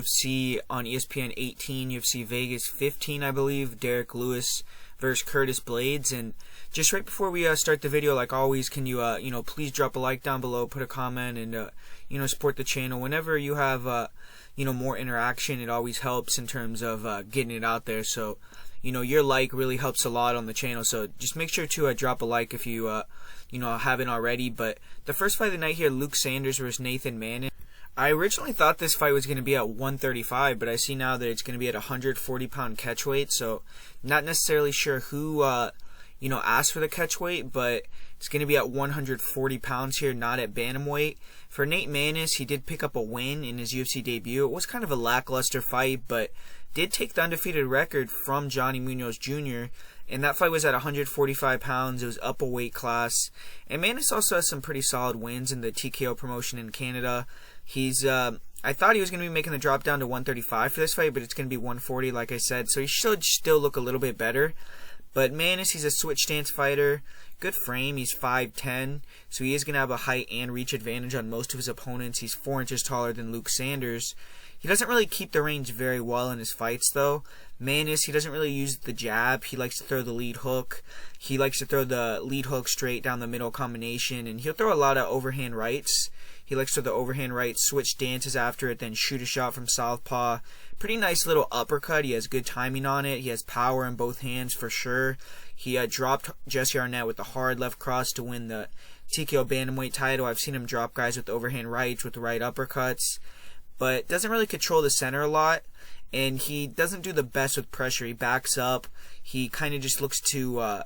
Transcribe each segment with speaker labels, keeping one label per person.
Speaker 1: UFC on ESPN 18, UFC Vegas 15, I believe, Derrick Lewis versus Curtis Blaydes. And just right before we start the video, like always, can you please drop a like down below, put a comment, and support the channel. Whenever you have more interaction, it always helps in terms of getting it out there. So your like really helps a lot on the channel, so just make sure to drop a like if you haven't already. But the first fight of the night here, Luke Sanders versus Nathan Maness. I originally thought this fight was going to be at 135, but I see now that it's going to be at 140-pound catch weight, so not necessarily sure who asked for the catch weight, but it's going to be at 140 pounds here, not at bantamweight. For Nate Maness, he did pick up a win in his UFC debut. It was kind of a lackluster fight, but did take the undefeated record from Johnny Munoz Jr., and that fight was at 145 pounds. It was up a weight class. And Maness also has some pretty solid wins in the TKO promotion in Canada. I thought he was going to be making the drop down to 135 for this fight, but it's going to be 140, like I said, so he should still look a little bit better. But Maness, he's a switch stance fighter. Good frame. He's 5'10", so he is going to have a height and reach advantage on most of his opponents. He's 4 inches taller than Luke Sanders. He doesn't really keep the range very well in his fights, though. Maness, he doesn't really use the jab. He likes to throw the lead hook. He likes to throw the lead hook straight down the middle combination, and he'll throw a lot of overhand rights. He likes to throw the overhand right, switch stances after it, then shoot a shot from southpaw. Pretty nice little uppercut. He has good timing on it. He has power in both hands for sure. He dropped Jesse Arnett with the hard left cross to win the TKO bantamweight title. I've seen him drop guys with overhand rights, with the right uppercuts, but doesn't really control the center a lot, and he doesn't do the best with pressure. He backs up. He kind of just looks to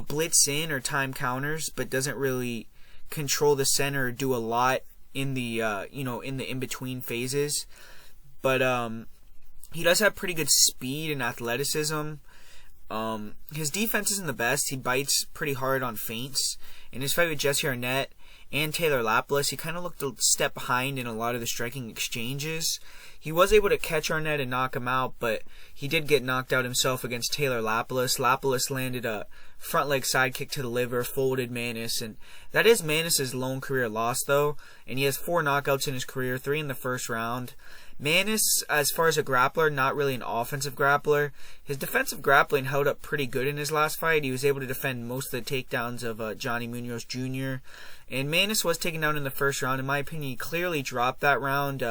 Speaker 1: blitz in or time counters, but doesn't really control the center or do a lot in the in-between phases. But he does have pretty good speed and athleticism. His defense isn't the best. He bites pretty hard on feints. In his fight with Jesse Arnett and Taylor Lapilus, he kind of looked a step behind in a lot of the striking exchanges. He was able to catch Arnett and knock him out, but he did get knocked out himself against Taylor Lapilus. Lapilus landed a front leg side kick to the liver, folded Maness, and that is Maness' lone career loss, though, and he has 4 knockouts in his career, 3 in the first round. Maness, as far as a grappler, not really an offensive grappler. His defensive grappling held up pretty good in his last fight. He was able to defend most of the takedowns of Johnny Munoz Jr., and Maness was taken down in the first round. In my opinion, he clearly dropped that round.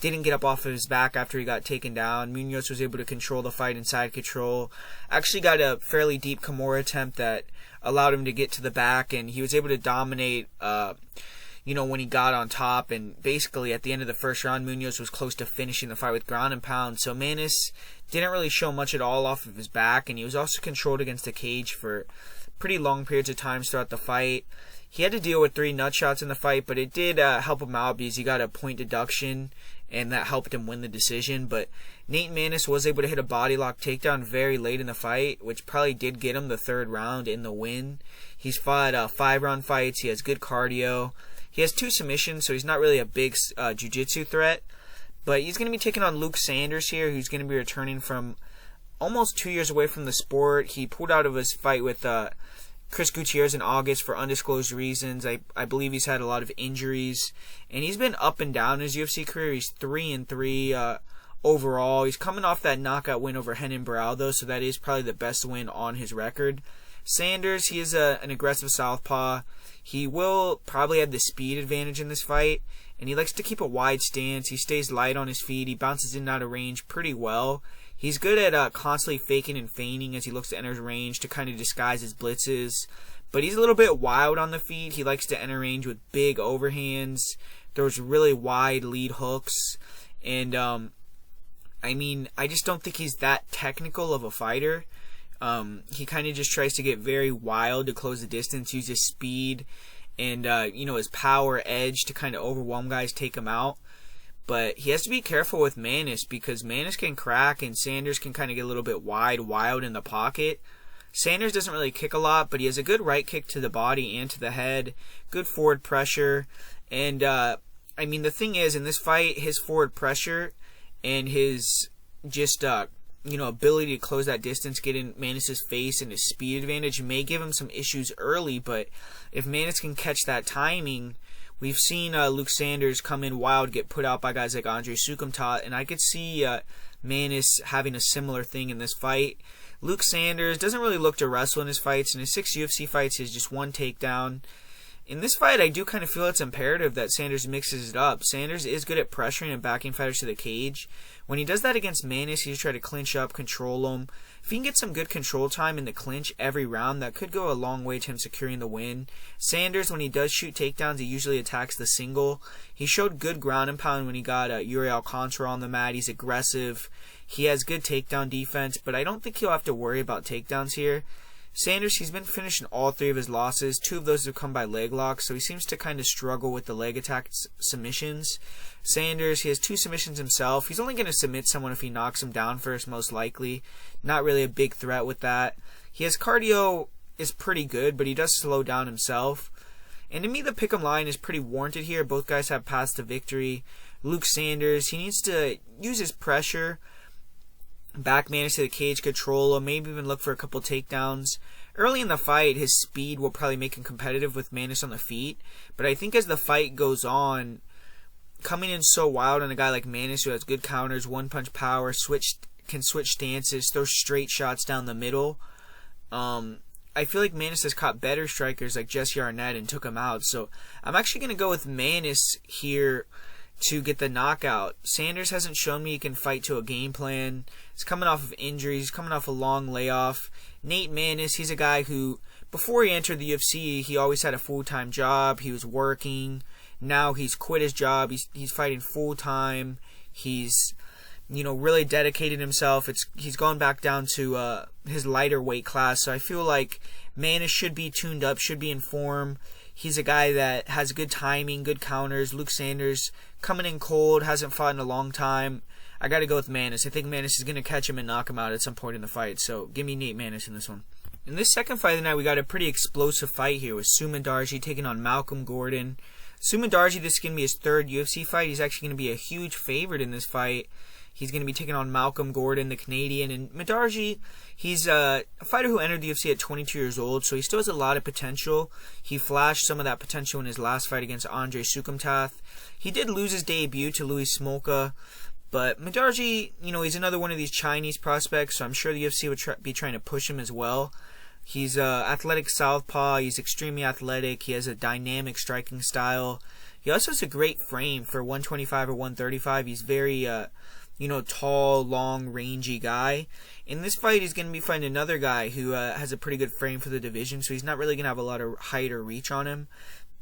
Speaker 1: Didn't get up off of his back after he got taken down. Munoz was able to control the fight inside control. Actually got a fairly deep Kimura attempt that allowed him to get to the back, and he was able to dominate when he got on top. And basically at the end of the first round, Munoz was close to finishing the fight with ground and pound. So Maness didn't really show much at all off of his back, and he was also controlled against the cage for pretty long periods of times throughout the fight. He had to deal with 3 nut shots in the fight, but it did help him out because he got a point deduction, and that helped him win the decision. But Nate Maness was able to hit a body lock takedown very late in the fight, which probably did get him the 3rd round in the win. He's fought 5-round fights. He has good cardio. He has 2 submissions, so he's not really a big jiu-jitsu threat. But he's going to be taking on Luke Sanders here, who's going to be returning from almost 2 years away from the sport. He pulled out of his fight with Chris Gutierrez in August for undisclosed reasons. I believe he's had a lot of injuries, and he's been up and down in his UFC career. He's 3-3 overall. He's coming off that knockout win over Renan Barão, though, so that is probably the best win on his record. Sanders, he is an aggressive southpaw. He will probably have the speed advantage in this fight, and he likes to keep a wide stance. He stays light on his feet. He bounces in and out of range pretty well. He's good at constantly faking and feigning as he looks to enter his range to kind of disguise his blitzes. But he's a little bit wild on the feet. He likes to enter range with big overhands, throws really wide lead hooks. And, I just don't think he's that technical of a fighter. He kind of just tries to get very wild to close the distance, use his speed and, his power edge to kind of overwhelm guys, take him out. But he has to be careful with Maness because Maness can crack and Sanders can kind of get a little bit wild in the pocket. Sanders doesn't really kick a lot, but he has a good right kick to the body and to the head, good forward pressure. And, the thing is, in this fight, his forward pressure and his just, ability to close that distance, get in Maness' face, and his speed advantage may give him some issues early, but if Maness can catch that timing We've seen Luke Sanders come in wild, get put out by guys like Andrei Sukumtat, and I could see Maness having a similar thing in this fight. Luke Sanders doesn't really look to wrestle in his fights. In his 6 UFC fights, he has just 1 takedown. In this fight, I do kind of feel it's imperative that Sanders mixes it up. Sanders is good at pressuring and backing fighters to the cage. When he does that against Maness, he's trying to clinch up, control him. If he can get some good control time in the clinch every round, that could go a long way to him securing the win. Sanders, when he does shoot takedowns, he usually attacks the single. He showed good ground and pound when he got Yuri Alcantara on the mat. He's aggressive. He has good takedown defense, but I don't think he'll have to worry about takedowns here. Sanders, he's been finishing all 3 of his losses. 2 of those have come by leg locks, so he seems to kind of struggle with the leg attack submissions. Sanders, he has 2 submissions himself. He's only going to submit someone if he knocks him down first, most likely. Not really a big threat with that. His cardio is pretty good, but he does slow down himself. And to me, the pick'em line is pretty warranted here. Both guys have paths to victory. Luke Sanders, he needs to use his pressure, back Maness to the cage, control him, maybe even look for a couple takedowns. Early in the fight, his speed will probably make him competitive with Maness on the feet. But I think as the fight goes on, coming in so wild on a guy like Maness who has good counters, one-punch power, can switch stances, throw straight shots down the middle. I feel like Maness has caught better strikers like Jesse Arnett and took him out. So I'm actually going to go with Maness here to get the knockout. Sanders hasn't shown me he can fight to a game plan. He's coming off of injuries, he's coming off a long layoff. Nate Maness, he's a guy who, before he entered the UFC, he always had a full-time job. He was working. Now he's quit his job. He's fighting full-time. He's, really dedicated himself. He's gone back down to his lighter weight class. So I feel like Maness should be tuned up, should be in form. He's a guy that has good timing, good counters. Luke Sanders coming in cold, hasn't fought in a long time. I got to go with Maness. I think Maness is going to catch him and knock him out at some point in the fight. So give me Nate Maness in this one. In this second fight of the night, we got a pretty explosive fight here with Mudaerji taking on Malcolm Gordon. Mudaerji, this is going to be his 3rd UFC fight. He's actually going to be a huge favorite in this fight. He's going to be taking on Malcolm Gordon, the Canadian. And Mudaerji, he's a fighter who entered the UFC at 22 years old, so he still has a lot of potential. He flashed some of that potential in his last fight against Andrei Sukumtat. He did lose his debut to Louis Smolka, but Mudaerji, he's another one of these Chinese prospects, so I'm sure the UFC would be trying to push him as well. He's athletic southpaw. He's extremely athletic. He has a dynamic striking style. He also has a great frame for 125 or 135. He's very tall, long, rangy guy. In this fight, he's going to be fighting another guy who has a pretty good frame for the division, so he's not really going to have a lot of height or reach on him.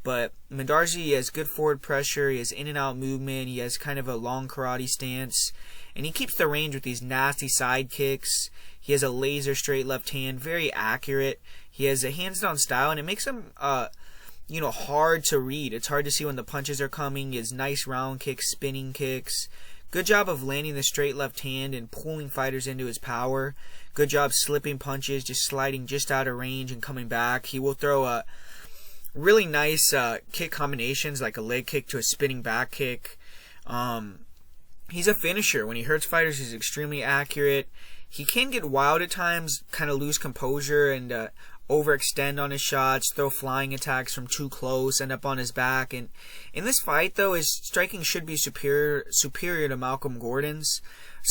Speaker 1: But Mudaerji has good forward pressure, he has in and out movement, he has kind of a long karate stance, and he keeps the range with these nasty side kicks. He has a laser straight left hand, very accurate. He has a hands-down style, and it makes him hard to read. It's hard to see when the punches are coming. He has nice round kicks, spinning kicks. Good job of landing the straight left hand and pulling fighters into his power. Good job slipping punches, just sliding just out of range and coming back. He will throw a really nice kick combinations, like a leg kick to a spinning back kick. He's a finisher. When he hurts fighters, he's extremely accurate. He can get wild at times, kind of lose composure and overextend on his shots, throw flying attacks from too close, end up on his back. And in this fight, though, his striking should be superior to Malcolm Gordon's.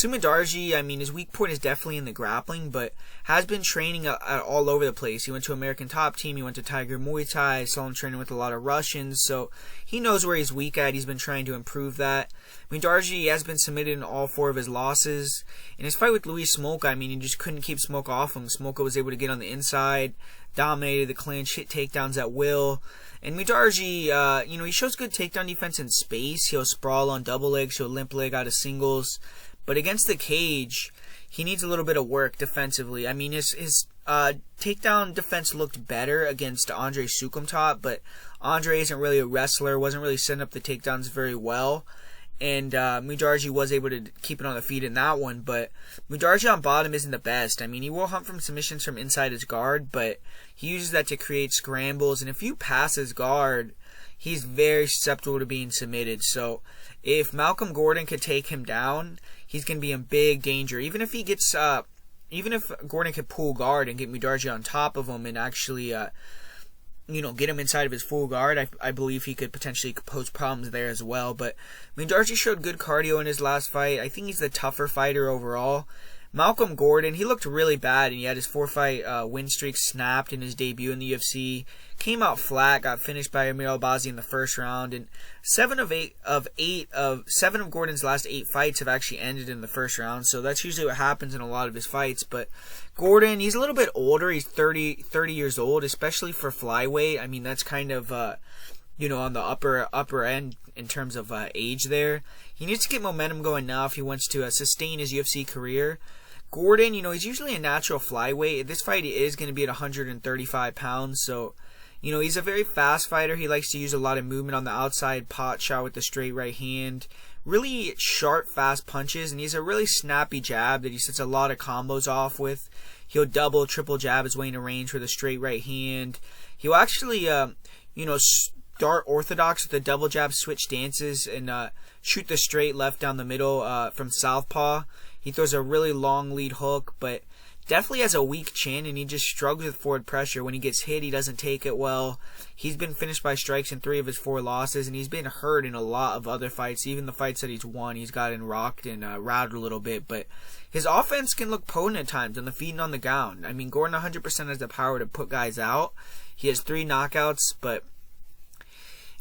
Speaker 1: Mudaerji, his weak point is definitely in the grappling, but has been training all over the place. He went to American Top Team, he went to Tiger Muay Thai, saw him training with a lot of Russians, so he knows where he's weak at. He's been trying to improve that. Mudaerji has been submitted in all 4 of his losses. In his fight with Louis Smolka, he just couldn't keep Smolka off him. Smolka was able to get on the inside, dominated the clinch, hit takedowns at will. And Mudaerji, he shows good takedown defense in space. He'll sprawl on double legs, he'll limp leg out of singles. But against the cage, he needs a little bit of work defensively. His takedown defense looked better against Andrei Sukumtat, but Andrei isn't really a wrestler, wasn't really setting up the takedowns very well. And Mudaerji was able to keep it on the feet in that one, but Mudaerji on bottom isn't the best. He will hunt from submissions from inside his guard, but he uses that to create scrambles, and if you pass his guard, he's very susceptible to being submitted. So if Malcolm Gordon could take him down, he's going to be in big danger. Even if Gordon could pull guard and get Mudaerji on top of him and actually get him inside of his full guard. I believe he could potentially pose problems there as well. But Mudaerji showed good cardio in his last fight. I think he's the tougher fighter overall. Malcolm Gordon, he looked really bad, and he had his 4-fight win streak snapped in his debut in the UFC. Came out flat, got finished by Amir Albazi in the first round, and 7 of Gordon's last 8 fights have actually ended in the first round. So that's usually what happens in a lot of his fights. But Gordon, he's a little bit older. He's 30 years old, especially for flyweight. I mean, that's kind of on the upper end in terms of age there. He needs to get momentum going now if he wants to sustain his UFC career. Gordon, he's usually a natural flyweight. This fight is going to be at 135 pounds, so, he's a very fast fighter. He likes to use a lot of movement on the outside, pot shot with the straight right hand. Really sharp, fast punches, and he's a really snappy jab that he sets a lot of combos off with. He'll double, triple jab his way into range with a straight right hand. He'll actually, start orthodox with the double jab switch stances and shoot the straight left down the middle from southpaw. He throws a really long lead hook, but definitely has a weak chin, and he just struggles with forward pressure. When he gets hit, he doesn't take it well. He's been finished by strikes in 3 of his 4 losses, and he's been hurt in a lot of other fights. Even the fights that he's won, he's gotten rocked and routed a little bit. But his offense can look potent at times on the feet and on the ground. I mean, Gordon 100% has the power to put guys out. He has 3 knockouts, but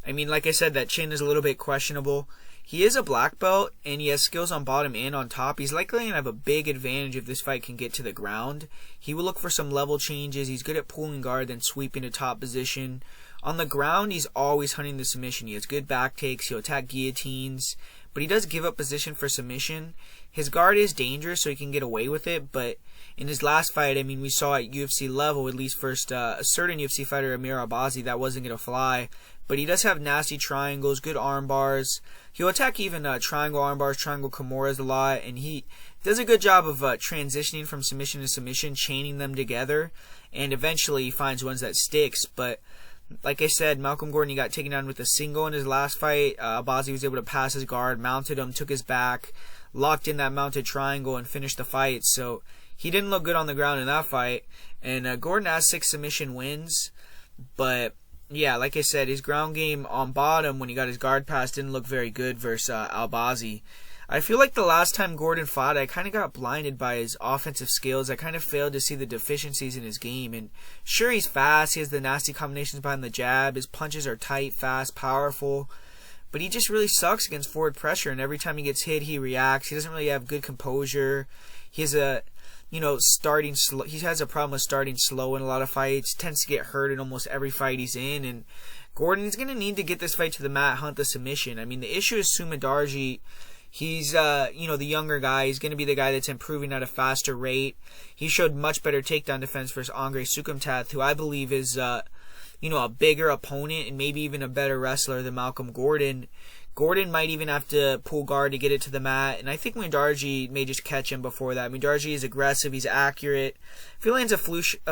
Speaker 1: I mean, like I said, that chin is a little bit questionable. He is a black belt, and he has skills on bottom and on top. He's likely going to have a big advantage if this fight can get to the ground. He will look for some level changes. He's good at pulling guard, then sweeping to top position. On the ground, he's always hunting the submission. He has good back takes. He'll attack guillotines, but he does give up position for submission. His guard is dangerous, so he can get away with it, but in his last fight, I mean, we saw at UFC level, at least first, a certain UFC fighter, Amir Albazi, that wasn't going to fly. But he does have nasty triangles, good arm bars. He'll attack even triangle arm bars, triangle kimuras a lot, and he does a good job of transitioning from submission to submission, chaining them together, and eventually he finds ones that sticks. But like I said, Malcolm Gordon, he got taken down with a single in his last fight. Albazi was able to pass his guard, mounted him, took his back, locked in that mounted triangle, and finished the fight. So he didn't look good on the ground in that fight. And Gordon has 6 submission wins, but yeah, like I said, his ground game on bottom when he got his guard pass didn't look very good versus Albazi. I feel like the last time Gordon fought, I kind of got blinded by his offensive skills. I kind of failed to see the deficiencies in his game. And sure, he's fast. He has the nasty combinations behind the jab. His punches are tight, fast, powerful. But he just really sucks against forward pressure. And every time he gets hit, he reacts. He doesn't really have good composure. He has a starting slow. He has a problem with starting slow in a lot of fights. Tends to get hurt in almost every fight he's in. And Gordon's going to need to get this fight to the mat, hunt the submission. I mean, the issue is Mudaerji. He's, the younger guy. He's going to be the guy that's improving at a faster rate. He showed much better takedown defense versus Andre Sukumtath, who I believe is, a bigger opponent and maybe even a better wrestler than Malcolm Gordon. Gordon might even have to pull guard to get it to the mat, and I think Mudaerji may just catch him before that. Mudaerji is aggressive, he's accurate. If he lands a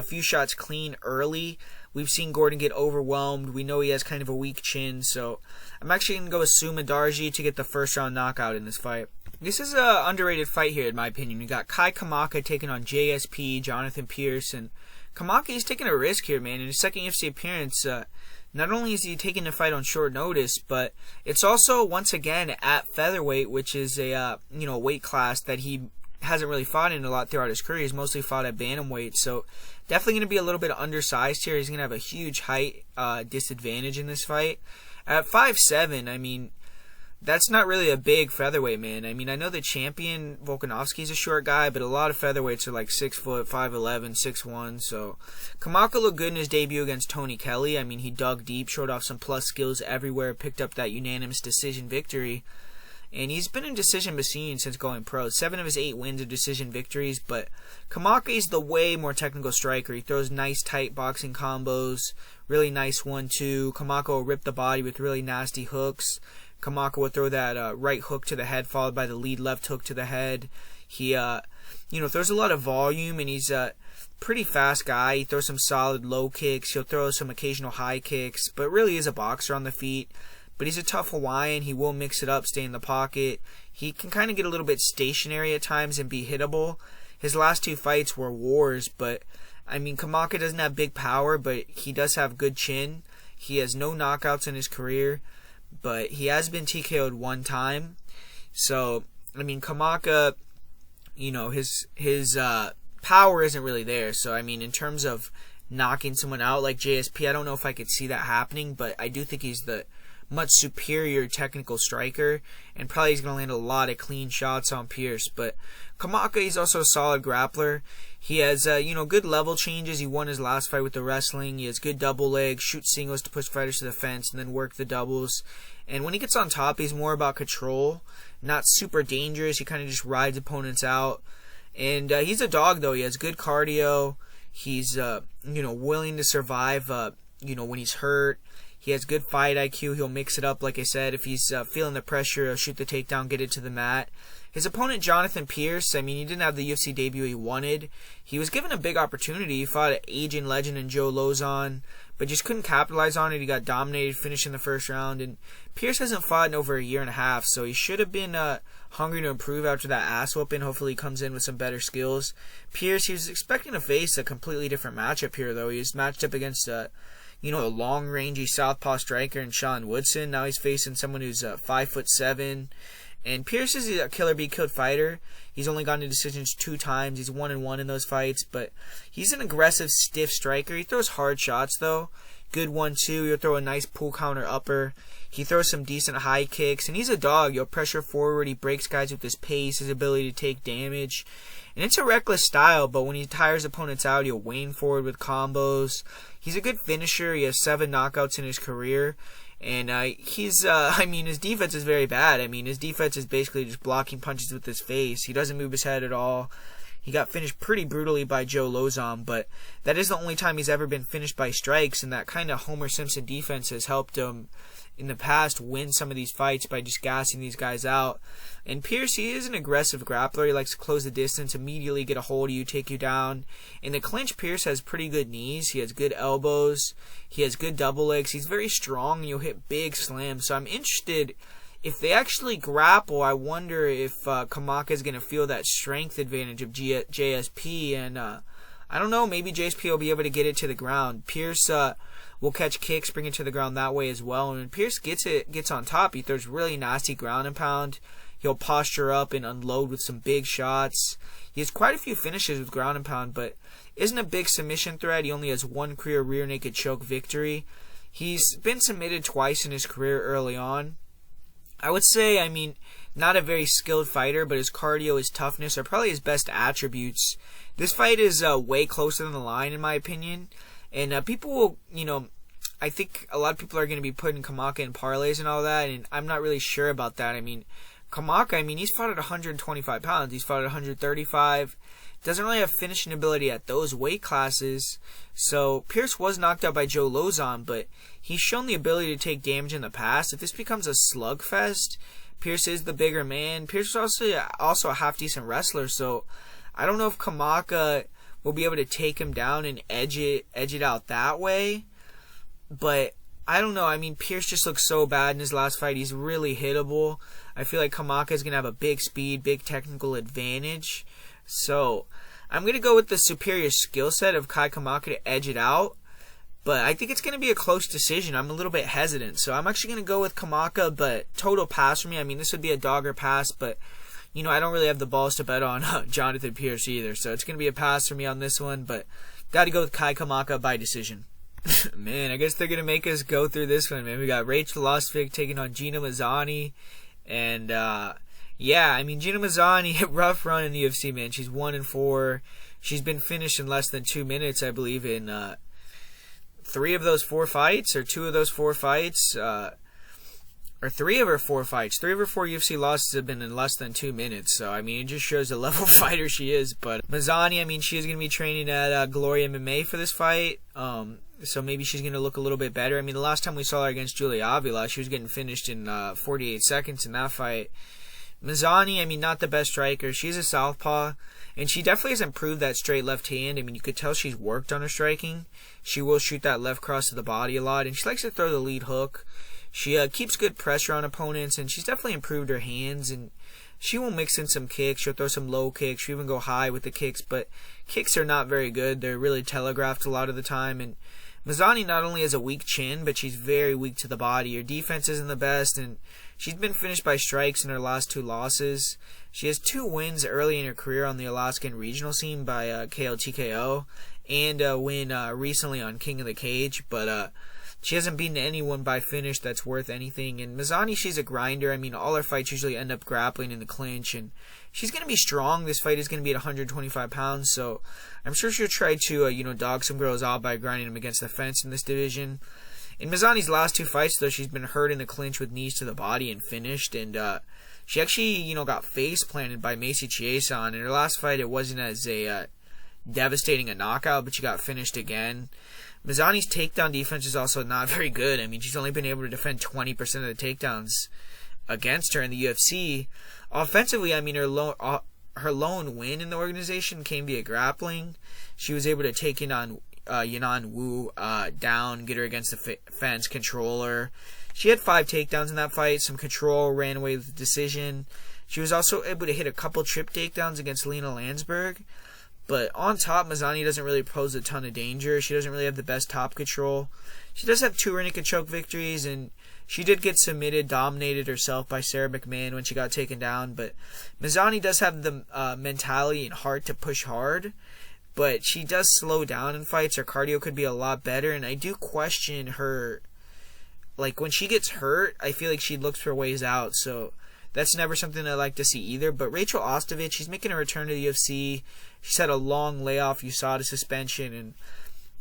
Speaker 1: few shots clean early, we've seen Gordon get overwhelmed. We know he has kind of a weak chin, so I'm actually going to go with Mudaerji to get the first round knockout in this fight. This is an underrated fight here, in my opinion. We got Kamaka taking on JSP, Jonathan Pearce, and Kamaka, he's taking a risk here, man. In his second UFC appearance, not only is he taking the fight on short notice, but it's also, once again, at featherweight, which is a weight class that he hasn't really fought in a lot throughout his career. He's mostly fought at bantamweight, so definitely going to be a little bit undersized here. He's going to have a huge height disadvantage in this fight. At 5'7", I mean, that's not really a big featherweight, man. I mean, I know the champion, Volkanovski's a short guy, but a lot of featherweights are like 6 foot, 5'11", 6'1", so Kamaka looked good in his debut against Tony Kelly. I mean, he dug deep, showed off some plus skills everywhere, picked up that unanimous decision victory, and he's been in decision machine since going pro. 7 of his 8 wins are decision victories, but Kamaka is the way more technical striker. He throws nice, tight boxing combos, really nice 1-2. Kamaka will rip the body with really nasty hooks. Kamaka will throw that right hook to the head, followed by the lead left hook to the head. He, throws a lot of volume, and he's a pretty fast guy. He throws some solid low kicks. He'll throw some occasional high kicks, but really is a boxer on the feet. But he's a tough Hawaiian. He will mix it up, stay in the pocket. He can kind of get a little bit stationary at times and be hittable. His last 2 fights were wars, but I mean, Kamaka doesn't have big power, but he does have good chin. He has no knockouts in his career, but he has been TKO'd one time. So, I mean, Kamaka, you know, his power isn't really there. So, I mean, in terms of knocking someone out like JSP, I don't know if I could see that happening, but I do think he's the much superior technical striker, and probably he's going to land a lot of clean shots on Pearce. But Kamaka, he's also a solid grappler. He has, you know, good level changes. He won his last fight with the wrestling. He has good double legs, shoot singles to push fighters to the fence, and then work the doubles. And when he gets on top, he's more about control, not super dangerous. He kind of just rides opponents out. And he's a dog, though. He has good cardio. He's, you know, willing to survive, you know, when he's hurt. He has good fight IQ. He'll mix it up, like I said. If he's feeling the pressure, he'll shoot the takedown, get it to the mat. His opponent, Jonathan Pearce, I mean, he didn't have the UFC debut he wanted. He was given a big opportunity. He fought an aging legend in Joe Lozon, but just couldn't capitalize on it. He got dominated, finished in the first round. And Pearce hasn't fought in over a year and a half, so he should have been hungry to improve after that ass whooping. Hopefully he comes in with some better skills. Pearce, he was expecting to face a completely different matchup here, though. He was matched up against you know, a long-rangey southpaw striker in Sean Woodson. Now he's facing someone who's 5'7". And Pearce is a killer be killed fighter. He's only gotten to decisions 2 times. He's 1-1 in those fights, but he's an aggressive, stiff striker. He throws hard shots, though. Good 1-2. He'll throw a nice pull counter upper. He throws some decent high kicks, and he's a dog. He'll pressure forward. He breaks guys with his pace, his ability to take damage. And it's a reckless style, but when he tires opponents out, he'll wane forward with combos. He's a good finisher. He has 7 knockouts in his career. And he's, I mean, his defense is very bad. I mean, his defense is basically just blocking punches with his face. He doesn't move his head at all. He got finished pretty brutally by Joe Lozon, but that is the only time he's ever been finished by strikes, and that kind of Homer Simpson defense has helped him in the past win some of these fights by just gassing these guys out. And Pearce, he is an aggressive grappler. He likes to close the distance, immediately get a hold of you, take you down. In the clinch, Pearce has pretty good knees. He has good elbows. He has good double legs. He's very strong, and you'll hit big slams. So I'm interested, if they actually grapple, I wonder if Kamaka is going to feel that strength advantage of JSP. And I don't know, maybe JSP will be able to get it to the ground. Pearce will catch kicks, bring it to the ground that way as well. And when Pearce gets on top, he throws really nasty ground and pound. He'll posture up and unload with some big shots. He has quite a few finishes with ground and pound, but isn't a big submission threat. He only has 1 career rear naked choke victory. He's been submitted twice in his career early on. I would say, I mean, not a very skilled fighter, but his cardio, his toughness are probably his best attributes. This fight is way closer than the line, in my opinion. And people will, you know, I think a lot of people are going to be putting Kamaka in parlays and all that, and I'm not really sure about that. I mean, Kamaka, I mean, he's fought at 125 pounds. He's fought at 135. Doesn't really have finishing ability at those weight classes. So Pearce was knocked out by Joe Lozon, but he's shown the ability to take damage in the past. If this becomes a slugfest, Pearce is the bigger man. Pearce is also a half-decent wrestler, so I don't know if Kamaka will be able to take him down and edge it out that way. But I don't know. I mean, Pearce just looks so bad in his last fight. He's really hittable. I feel like Kamaka is going to have a big speed, big technical advantage. So I'm going to go with the superior skill set of Kai Kamaka to edge it out. But I think it's going to be a close decision. I'm a little bit hesitant. So I'm actually going to go with Kamaka, but total pass for me. I mean, this would be a dogger pass, but, you know, I don't really have the balls to bet on Jonathan Pearce either. So it's going to be a pass for me on this one, but got to go with Kai Kamaka by decision. Man, I guess they're going to make us go through this one, man. We got Rachael Ostavich taking on Gina Mazany. And, yeah, I mean, Gina Mazany, rough run in the UFC, man. She's 1-4. She's been finished in less than 2 minutes, I believe, in 3 of those 4 fights, or 2 of those 4 fights, or 3 of her 4 fights. 3 of her 4 UFC losses have been in less than 2 minutes. So, I mean, it just shows the level fighter she is. But Mazany, I mean, she is going to be training at Glory MMA for this fight. So maybe she's going to look a little bit better. I mean, the last time we saw her against Julia Avila, she was getting finished in 48 seconds in that fight. Mazany, I mean, not the best striker. She's a southpaw, and she definitely has improved that straight left hand. I mean, you could tell she's worked on her striking. She will shoot that left cross to the body a lot, and she likes to throw the lead hook. She keeps good pressure on opponents, and she's definitely improved her hands, and she will mix in some kicks. She'll throw some low kicks. She'll even go high with the kicks, but kicks are not very good. They're really telegraphed a lot of the time. And Mazany not only has a weak chin, but she's very weak to the body. Her defense isn't the best, and she's been finished by strikes in her last 2 losses. She has 2 wins early in her career on the Alaskan regional scene by KO TKO, and a win recently on King of the Cage, but she hasn't beaten anyone by finish that's worth anything. And Mazany, she's a grinder. I mean, all her fights usually end up grappling in the clinch, and she's going to be strong. This fight is going to be at 125 pounds, so I'm sure she'll try to, dog some girls out by grinding them against the fence in this division. In Mazany's last 2 fights, though, she's been hurt in the clinch with knees to the body and finished, and she actually, got face planted by Macy Chiasson. In her last fight, it wasn't as devastating a knockout, but she got finished again. Mazany's takedown defense is also not very good. I mean, she's only been able to defend 20% of the takedowns against her in the UFC. Offensively, I mean, her lone win in the organization came via grappling. She was able to take in on Yanan Wu down, get her against the fence, control her. She had 5 takedowns in that fight, some control, ran away with the decision. She was also able to hit a couple trip takedowns against Lena Landsberg. But on top, Mazany doesn't really pose a ton of danger. She doesn't really have the best top control. She does have 2 rear naked choke victories, and she did get submitted, dominated herself by Sarah McMahon when she got taken down. But Mazany does have the mentality and heart to push hard, but she does slow down in fights. Her cardio could be a lot better, and I do question her. Like, when she gets hurt, I feel like she looks for ways out, so that's never something I like to see either. But Rachael Ostavich, she's making a return to the UFC. She's had a long layoff, USADA suspension, and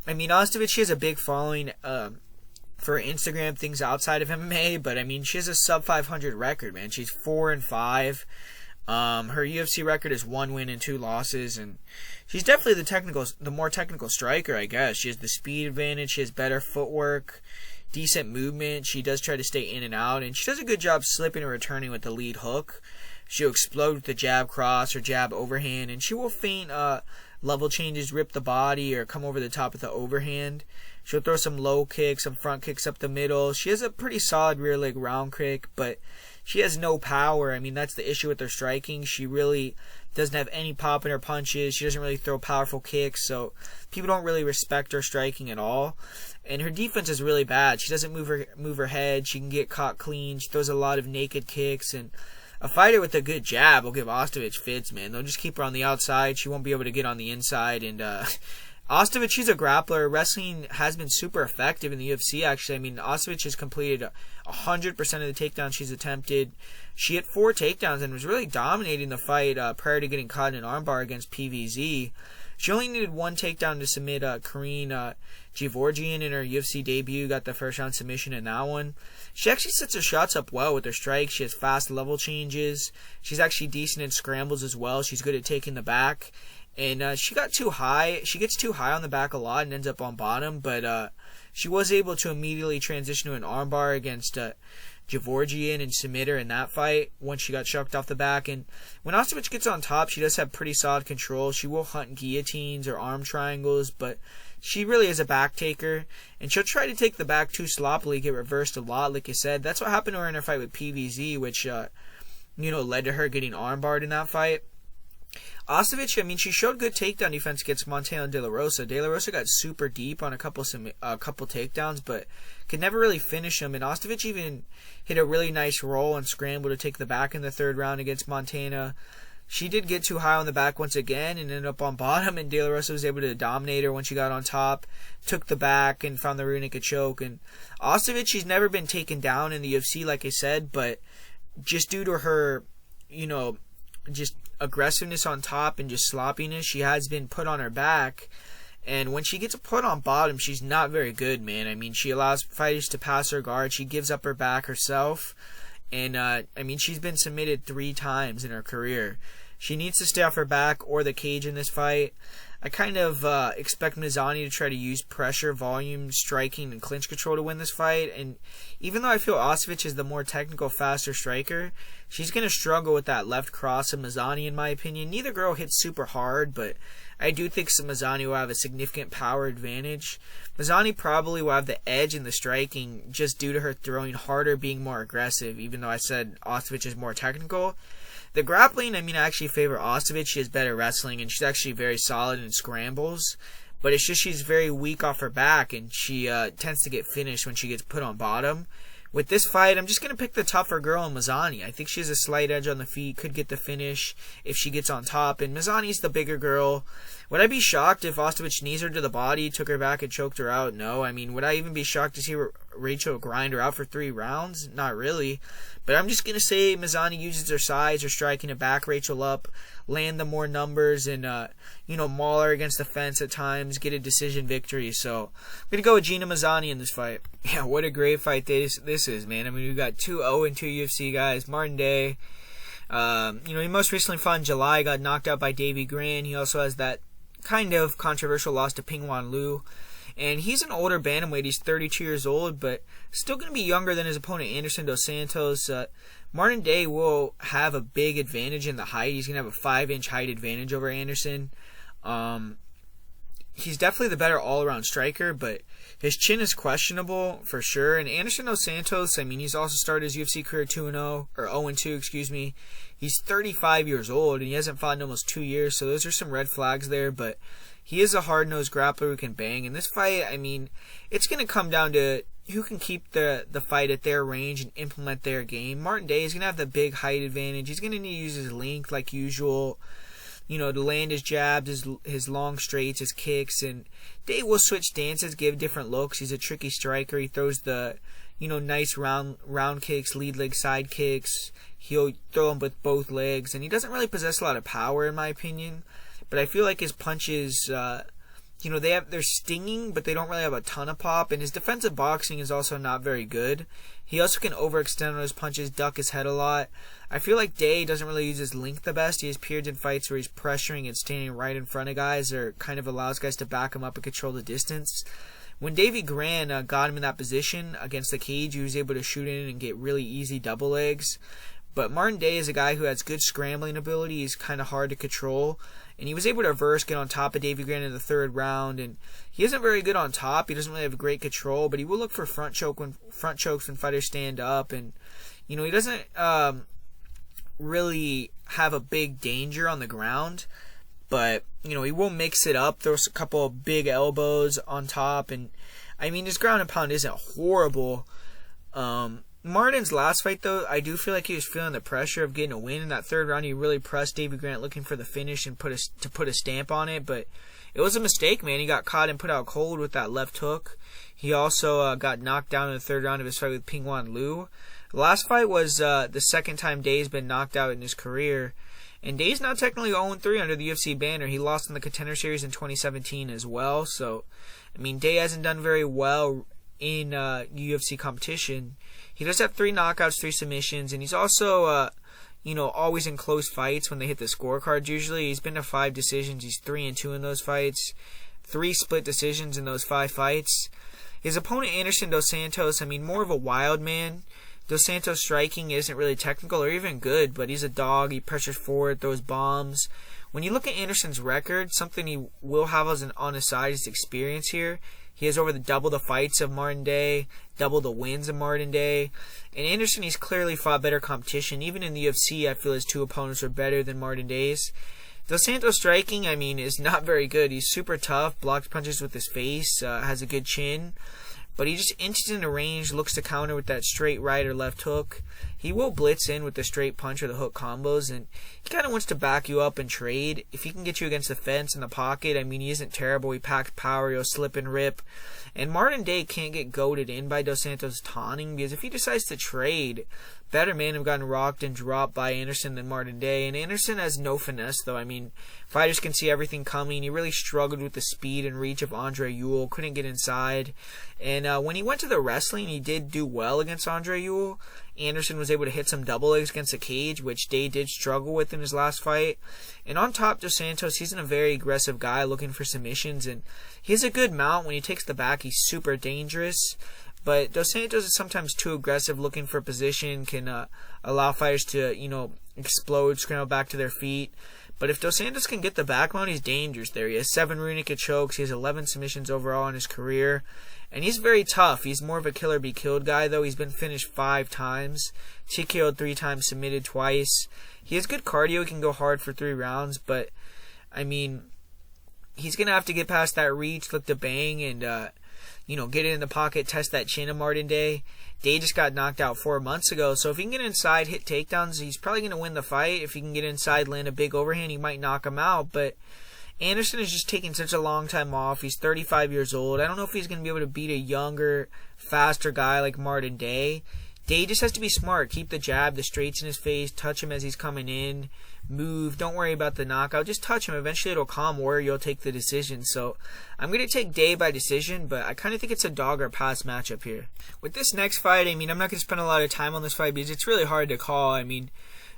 Speaker 1: I mean, Ostavich, she has a big following for Instagram, things outside of MMA, but I mean, she has a sub 500 record, man. She's 4-5. Her UFC record is 1 win and 2 losses, and she's definitely the more technical striker, I guess. She has the speed advantage, she has better footwork, decent movement. She does try to stay in and out, and she does a good job slipping and returning with the lead hook. She'll explode with the jab cross or jab overhand, and she will feint level changes, rip the body, or come over the top with the overhand. She'll throw some low kicks, some front kicks up the middle. She has a pretty solid rear leg round kick, but she has no power. I mean, that's the issue with her striking. She really doesn't have any pop in her punches. She doesn't really throw powerful kicks, so people don't really respect her striking at all. And her defense is really bad. She doesn't move her head. She can get caught clean. She throws a lot of naked kicks, and a fighter with a good jab will give Ostavich fits, man. They'll just keep her on the outside. She won't be able to get on the inside. And Ostavich, she's a grappler. Wrestling has been super effective in the UFC, actually. I mean, Ostavich has completed 100% of the takedowns she's attempted. She had 4 takedowns and was really dominating the fight prior to getting caught in an armbar against PVZ. She only needed 1 takedown to submit Karine Gevorgian in her UFC debut. Got the first round submission in that one. She actually sets her shots up well with her strikes. She has fast level changes. She's actually decent in scrambles as well. She's good at taking the back. And she got too high. She gets too high on the back a lot and ends up on bottom. But she was able to immediately transition to an armbar against Gevorgian and submit her in that fight once she got shucked off the back. And when Ostavich gets on top, she does have pretty solid control. She will hunt guillotines or arm triangles, but she really is a back taker, and she'll try to take the back too sloppily, get reversed a lot, like you said. That's what happened to her in her fight with PVZ, which led to her getting armbarred in that fight. Ostavich, I mean, she showed good takedown defense against Montana De La Rosa. De La Rosa got super deep on a couple takedowns, but could never really finish them. And Ostavich even hit a really nice roll and scramble to take the back in the 3rd round against Montana. She did get too high on the back once again and ended up on bottom, and De La Rosa was able to dominate her when she got on top, took the back, and found the rear naked choke. And Ostavich, she's never been taken down in the UFC, like I said, but just due to her, just aggressiveness on top and just sloppiness, she has been put on her back. And when she gets put on bottom, she's not very good, man. I mean, she allows fighters to pass her guard. She gives up her back herself. And, she's been submitted 3 times in her career. She needs to stay off her back or the cage in this fight. I kind of expect Mazany to try to use pressure, volume, striking, and clinch control to win this fight. And even though I feel Ostavich is the more technical, faster striker, she's going to struggle with that left cross of Mazany, in my opinion. Neither girl hits super hard, but I do think Mazany will have a significant power advantage. Mazany probably will have the edge in the striking just due to her throwing harder, being more aggressive, even though I said Ostavich is more technical. The grappling, I mean, I actually favor Ostavich. She has better wrestling, and she's actually very solid in scrambles. But it's just she's very weak off her back, and she tends to get finished when she gets put on bottom. With this fight, I'm just going to pick the tougher girl in Mazany. I think she has a slight edge on the feet, could get the finish if she gets on top. And Mazany's the bigger girl. Would I be shocked if Ostavich knees her to the body, took her back, and choked her out? No. I mean, would I even be shocked to see Rachael grind her out for 3 rounds? Not really. But I'm just going to say Mazany uses her size, her striking to back Rachael up, land the more numbers, and, maul her against the fence at times, get a decision victory. So I'm going to go with Gina Mazany in this fight. Yeah, what a great fight this is, man. I mean, we've got 2 0-2 UFC guys. Martin Day, he most recently fought in July, got knocked out by Davey Gran. He also has that kind of controversial loss to Pingwan Liu. And he's an older bantamweight. He's 32 years old, but still going to be younger than his opponent, Anderson Dos Santos. Martin Day will have a big advantage in the height. He's going to have a 5-inch height advantage over Anderson. He's definitely the better all-around striker, but his chin is questionable for sure. And Anderson Dos Santos, I mean, he's also started his UFC career 2-0, or 0-2, excuse me. He's 35 years old, and he hasn't fought in almost 2 years, so those are some red flags there, but he is a hard-nosed grappler who can bang. In this fight, I mean, it's going to come down to who can keep the fight at their range and implement their game. Martin Day is going to have the big height advantage. He's going to need to use his length like usual, to land his jabs, his long straights, his kicks. And Day will switch stances, give different looks. He's a tricky striker. He throws the, nice round kicks, lead leg side kicks. He'll throw them with both legs. And he doesn't really possess a lot of power, in my opinion. But I feel like his punches, they're stinging, but they don't really have a ton of pop. And his defensive boxing is also not very good. He also can overextend on his punches, duck his head a lot. I feel like Day doesn't really use his length the best. He has periods in fights where he's pressuring and standing right in front of guys, or kind of allows guys to back him up and control the distance. When Davey Gran got him in that position against the cage, he was able to shoot in and get really easy double legs. But Martin Day is a guy who has good scrambling ability. He's kind of hard to control. And he was able to reverse, get on top of Davey Gran in the 3rd round. And he isn't very good on top. He doesn't really have great control, but he will look for front chokes when fighters stand up. And, he doesn't really have a big danger on the ground. But, he will mix it up. Throws a couple of big elbows on top. And, I mean, his ground and pound isn't horrible. Martin's last fight, though, I do feel like he was feeling the pressure of getting a win. In that 3rd round, he really pressed Davey Grant looking for the finish and put a stamp on it. But it was a mistake, man. He got caught and put out cold with that left hook. He also got knocked down in the 3rd round of his fight with Pingwan Liu. The last fight was the 2nd time Day's been knocked out in his career. And Day's now technically 0-3 under the UFC banner. He lost in the Contender Series in 2017 as well. So, I mean, Day hasn't done very well in UFC competition. He does have 3 knockouts, 3 submissions, and he's also, always in close fights when they hit the scorecards usually. He's been to 5 decisions. He's 3-2 in those fights. 3 split decisions in those 5 fights. His opponent, Anderson Dos Santos, I mean, more of a wild man. Dos Santos' striking isn't really technical or even good, but he's a dog. He pressures forward, throws bombs. When you look at Anderson's record, something he will have on his side is experience here. He has over double the fights of Martin Day, double the wins of Martin Day. And Anderson, he's clearly fought better competition. Even in the UFC, I feel his 2 opponents are better than Martin Day's. Dos Santos' striking, I mean, is not very good. He's super tough, blocks punches with his face, has a good chin. But he just inches into range, looks to counter with that straight right or left hook. He will blitz in with the straight punch or the hook combos, and he kind of wants to back you up and trade. If he can get you against the fence in the pocket, I mean, he isn't terrible. He packs power, he'll slip and rip. And Martin Day can't get goaded in by Dos Santos taunting, because if he decides to trade, better man have gotten rocked and dropped by Anderson than Martin Day. And Anderson has no finesse, though. I mean, fighters can see everything coming. He really struggled with the speed and reach of Andre Ewell, couldn't get inside. And when he went to the wrestling, he did do well against Andre Ewell. Anderson was able to hit some double legs against the cage, which Day did struggle with in his last fight. And on top, Dos Santos, he's a very aggressive guy looking for submissions, and he has a good mount. When he takes the back, he's super dangerous. But Dos Santos is sometimes too aggressive looking for position, can allow fighters to, explode, scramble back to their feet. But if Dos Santos can get the backbone, he's dangerous there. He has 7 rear naked chokes. He has 11 submissions overall in his career. And he's very tough. He's more of a killer be killed guy, though. He's been finished 5 times. TKO'd 3 times, submitted twice. He has good cardio. He can go hard for 3 rounds. But, I mean, he's going to have to get past that reach, look to bang, and, get it in the pocket, test that chin of Martin Day. Day just got knocked out 4 months ago, so if he can get inside, hit takedowns, he's probably going to win the fight. If he can get inside, land a big overhand, he might knock him out, but Anderson is just taking such a long time off. He's 35 years old. I don't know if he's going to be able to beat a younger, faster guy like Martin Day. Day just has to be smart. Keep the jab, the straights in his face, touch him as he's coming in, move. Don't worry about the knockout. Just touch him. Eventually it'll calm where you'll take the decision. So I'm going to take Day by decision, but I kind of think it's a dog or pass matchup here. With this next fight, I mean, I'm not going to spend a lot of time on this fight because it's really hard to call. I mean,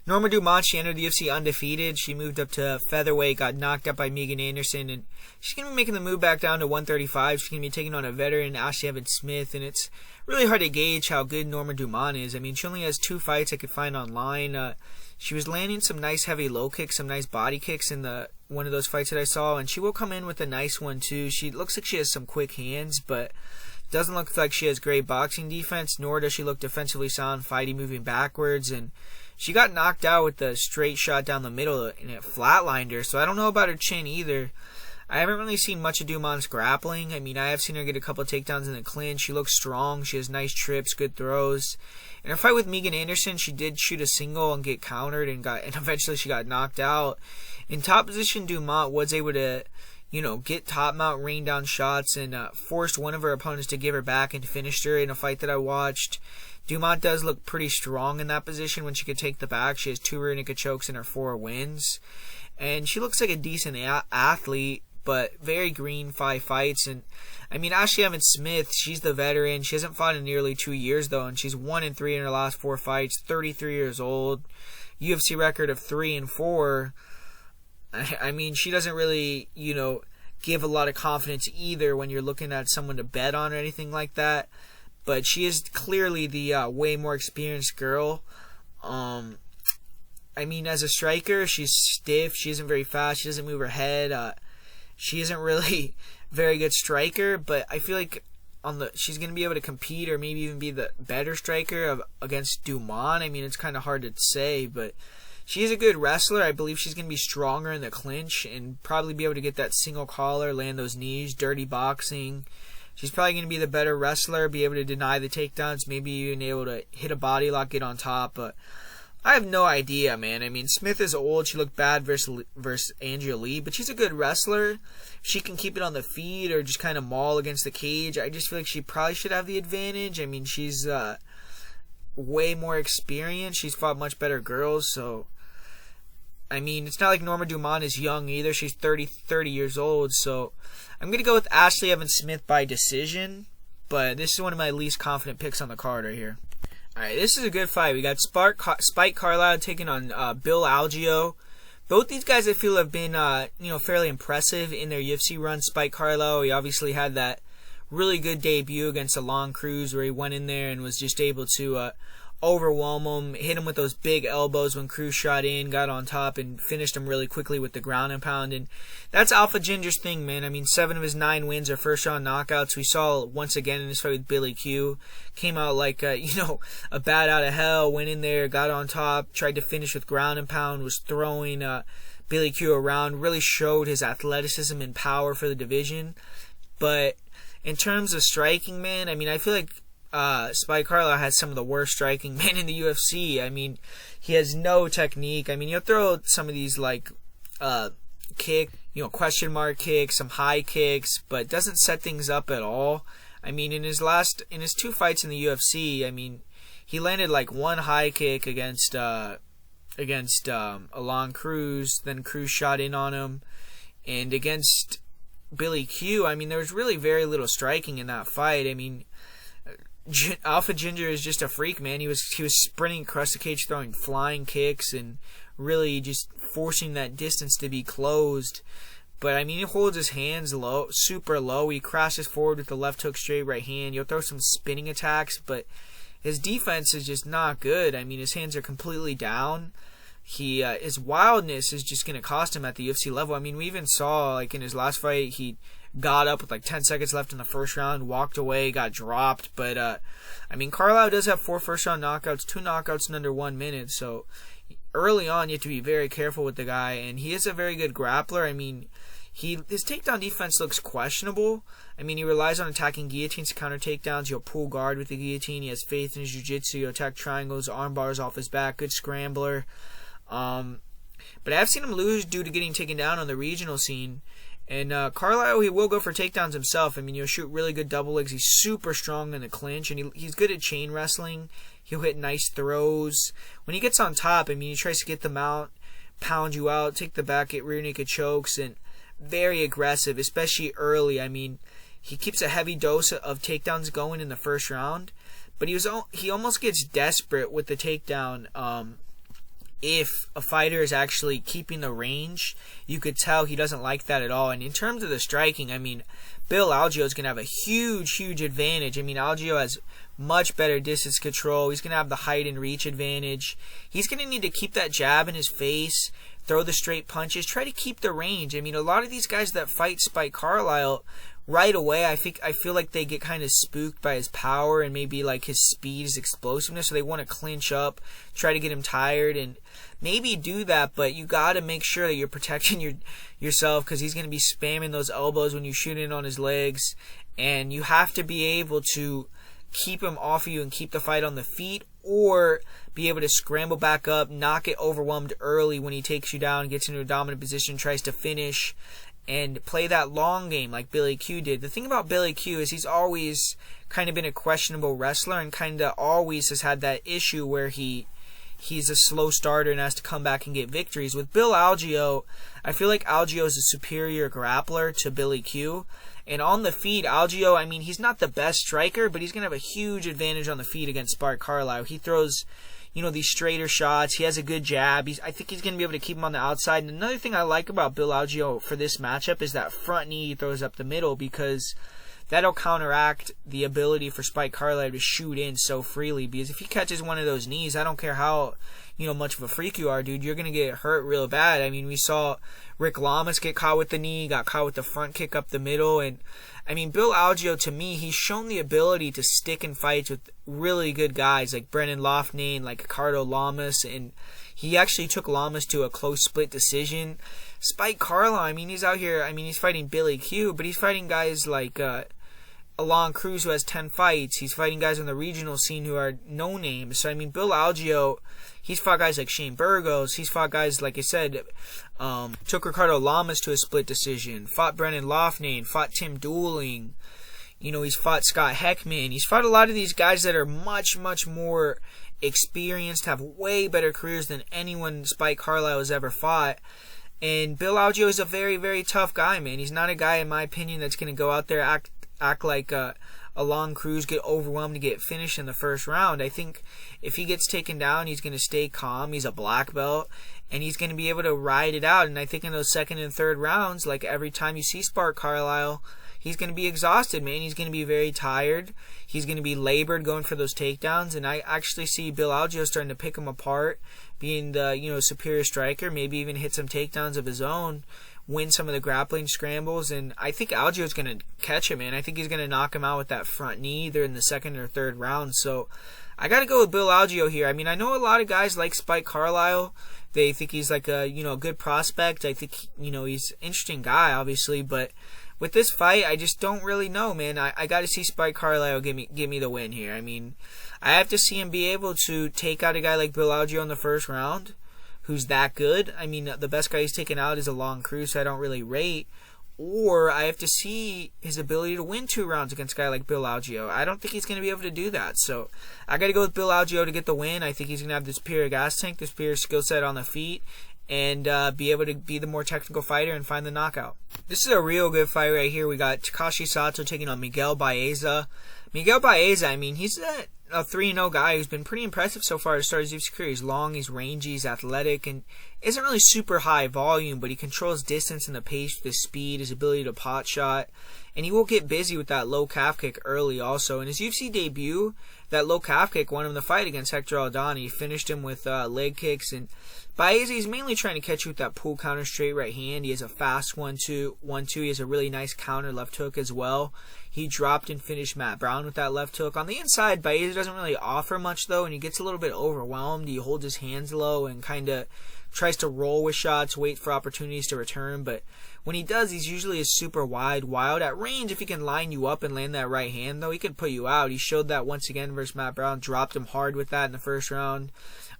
Speaker 1: Norma Dumont, she entered the UFC undefeated. She moved up to featherweight, got knocked out by Megan Anderson, and she's going to be making the move back down to 135. She's going to be taking on a veteran, Ashlee Smith, and it's really hard to gauge how good Norma Dumont is. I mean, she only has 2 fights I could find online. She was landing some nice heavy low kicks, some nice body kicks in one of those fights that I saw, and she will come in with a nice one too. She looks like she has some quick hands, but doesn't look like she has great boxing defense, nor does she look defensively sound, fighting, moving backwards, and she got knocked out with the straight shot down the middle, and it flatlined her, so I don't know about her chin either. I haven't really seen much of Dumont's grappling. I mean, I have seen her get a couple of takedowns in the clinch. She looks strong. She has nice trips, good throws. In her fight with Megan Anderson, she did shoot a single and get countered, and eventually she got knocked out. In top position, Dumont was able to, get top mount, rain down shots, and forced one of her opponents to give her back and finished her in a fight that I watched. Dumont does look pretty strong in that position when she could take the back. She has 2 rear naked chokes in her 4 wins. And she looks like a decent athlete, but very green, 5 fights. And I mean, Ashlee Smith, she's the veteran. She hasn't fought in nearly 2 years, though, and she's 1-3 in her last 4 fights, 33 years old, UFC record of 3-4. I mean, she doesn't really, give a lot of confidence either when you're looking at someone to bet on or anything like that. But she is clearly the way more experienced girl. I mean, as a striker, she's stiff. She isn't very fast. She doesn't move her head. She isn't really very good striker, but I feel like she's going to be able to compete or maybe even be the better striker against Dumont. I mean, it's kind of hard to say, but she is a good wrestler. I believe she's going to be stronger in the clinch and probably be able to get that single collar, land those knees, dirty boxing. She's probably going to be the better wrestler, be able to deny the takedowns, maybe even able to hit a body lock, get on top, but I have no idea, man. I mean, Smith is old. She looked bad versus Angela Lee, but she's a good wrestler. She can keep it on the feet or just kind of maul against the cage. I just feel like she probably should have the advantage. I mean, she's way more experienced. She's fought much better girls, so I mean, it's not like Norma Dumont is young either. She's 30 years old, so I'm going to go with Ashlee Smith by decision, but this is one of my least confident picks on the card right here. Alright, this is a good fight. We got Spike Carlyle taking on Bill Algeo. Both these guys I feel have been fairly impressive in their UFC run. Spike Carlyle, he obviously had that really good debut against Alon Cruz where he went in there and was just able to overwhelm him, hit him with those big elbows when Cruz shot in, got on top, and finished him really quickly with the ground and pound. And that's Alpha Ginger's thing, man. I mean, 7 of his 9 wins are first-round knockouts. We saw once again in this fight with Billy Q. Came out like, a bat out of hell, went in there, got on top, tried to finish with ground and pound, was throwing Billy Q around, really showed his athleticism and power for the division. But in terms of striking, man, I mean, I feel like Spike Carlyle has some of the worst striking men in the UFC. I mean, he has no technique. I mean, he'll throw some of these question mark kicks, some high kicks, but doesn't set things up at all. I mean, in his 2 fights in the UFC, I mean, he landed like 1 high kick against Alon Cruz, then Cruz shot in on him, and against Billy Q, I mean, there was really very little striking in that fight. I mean, Alpha Ginger is just a freak, man. He was sprinting across the cage, throwing flying kicks, and really just forcing that distance to be closed. But I mean, he holds his hands low, super low. He crashes forward with the left hook, straight right hand. He'll throw some spinning attacks, but his defense is just not good. I mean, his hands are completely down. his wildness is just going to cost him at the UFC level. I mean, we even saw, like, in his last fight, he got up with like 10 seconds left in the first round, walked away, got dropped. But, I mean, Carlyle does have 4 first-round knockouts, 2 knockouts in under 1 minute. So, early on, you have to be very careful with the guy. And he is a very good grappler. I mean, his takedown defense looks questionable. I mean, he relies on attacking guillotines to counter takedowns. He'll pull guard with the guillotine. He has faith in his jiu-jitsu. He'll attack triangles, arm bars off his back. Good scrambler. But I've seen him lose due to getting taken down on the regional scene. And Carlyle, he will go for takedowns himself. I mean, he'll shoot really good double legs. He's super strong in the clinch, and he's good at chain wrestling. He'll hit nice throws. When he gets on top, I mean, he tries to get them out, pound you out, take the back, get rear naked chokes, and very aggressive, especially early. I mean, he keeps a heavy dose of takedowns going in the first round, but he almost gets desperate with the takedown. If a fighter is actually keeping the range, you could tell he doesn't like that at all. And in terms of the striking, I mean, Algeo is going to have a huge advantage. I mean, Algeo has much better distance control. He's going to have the height and reach advantage. He's going to need to keep that jab in his face, throw the straight punches, try to keep the range. I mean, a lot of these guys that fight Spike Carlyle, right away, I feel like they get kind of spooked by his power and maybe like his speed, his explosiveness, so they want to clinch up, try to get him tired, and maybe do that, but you got to make sure that you're protecting yourself, because he's going to be spamming those elbows when you shoot in on his legs, and you have to be able to keep him off of you and keep the fight on the feet, or be able to scramble back up, not get overwhelmed early when he takes you down, gets into a dominant position, tries to finish, and play that long game like Billy Q did. The thing about Billy Q is he's always kind of been a questionable wrestler, and kind of always has had that issue where he's a slow starter and has to come back and get victories. With Algeo, I feel like Algeo is a superior grappler to Billy Q. And on the feet, Algeo, I mean, he's not the best striker, but he's going to have a huge advantage on the feet against Spike Carlyle. He throws, these straighter shots. He has a good jab. I think he's going to be able to keep him on the outside. And another thing I like about Algeo for this matchup is that front knee he throws up the middle, because that'll counteract the ability for Spike Carlyle to shoot in so freely. Because if he catches one of those knees, I don't care how much of a freak you are, dude, you're going to get hurt real bad. I mean, we saw Rick Lamas get caught with the knee, got caught with the front kick up the middle. And I mean, Algeo, to me, he's shown the ability to stick in fights with really good guys like Brennan Loughnane, like Ricardo Lamas, and he actually took Lamas to a close split decision. Spike Carlyle, I mean, he's out here, I mean, he's fighting Billy Q, but he's fighting guys like Alon Cruz, who has 10 fights. He's fighting guys on the regional scene who are no names. So, I mean, Algeo, he's fought guys like Shane Burgos. He's fought guys, like I said, took Ricardo Lamas to a split decision, fought Brennan Loughnane, fought Tim Dooling. He's fought Scott Heckman. He's fought a lot of these guys that are much more experienced, have way better careers than anyone Spike Carlyle has ever fought. And Algeo is a very tough guy, man. He's not a guy, in my opinion, that's going to go out there, act like Alon Cruz, get overwhelmed to get finished in the first round. I think if he gets taken down, he's going to stay calm. He's a black belt, and he's going to be able to ride it out. And I think in those second and third rounds, like every time you see Spike Carlyle, he's going to be exhausted, man. He's going to be very tired. He's going to be labored going for those takedowns. And I actually see Algeo starting to pick him apart, being the superior striker, maybe even hit some takedowns of his own, win some of the grappling scrambles. And I think Algeo is going to catch him, man. I think he's going to knock him out with that front knee either in the second or third round. So I got to go with Algeo here. I mean, I know a lot of guys like Spike Carlyle. They think he's like a good prospect. I think he's an interesting guy, obviously, but with this fight, I just don't really know, man. I got to see Spike Carlyle give me the win here. I mean, I have to see him be able to take out a guy like Algeo in the first round, who's that good. I mean, the best guy he's taken out is Alon Cruz, so I don't really rate. Or I have to see his ability to win 2 rounds against a guy like Algeo. I don't think he's going to be able to do that. So I got to go with Algeo to get the win. I think he's going to have this superior gas tank, this superior skill set on the feet, and be able to be the more technical fighter and find the knockout. This is a real good fight right here. We got Takashi Sato taking on Miguel Baeza. Miguel Baeza, I mean, he's a 3-0 guy who's been pretty impressive so far to start his UFC career. He's long, he's rangy, he's athletic, and isn't really super high volume, but he controls distance and the pace with his speed, his ability to pot shot, and he will get busy with that low calf kick early also. In his UFC debut, that low calf kick won him the fight against Hector Aldana. He finished him with leg kicks. And Baeza, he's mainly trying to catch you with that pull counter straight right hand. He has a fast 1-2. He has a really nice counter left hook as well. He dropped and finished Matt Brown with that left hook. On the inside, Baeza doesn't really offer much though, and he gets a little bit overwhelmed. He holds his hands low and kind of tries to roll with shots, wait for opportunities to return, but when he does, he's usually a super wild. At range, if he can line you up and land that right hand, though, he can put you out. He showed that once again versus Matt Brown, dropped him hard with that in the first round.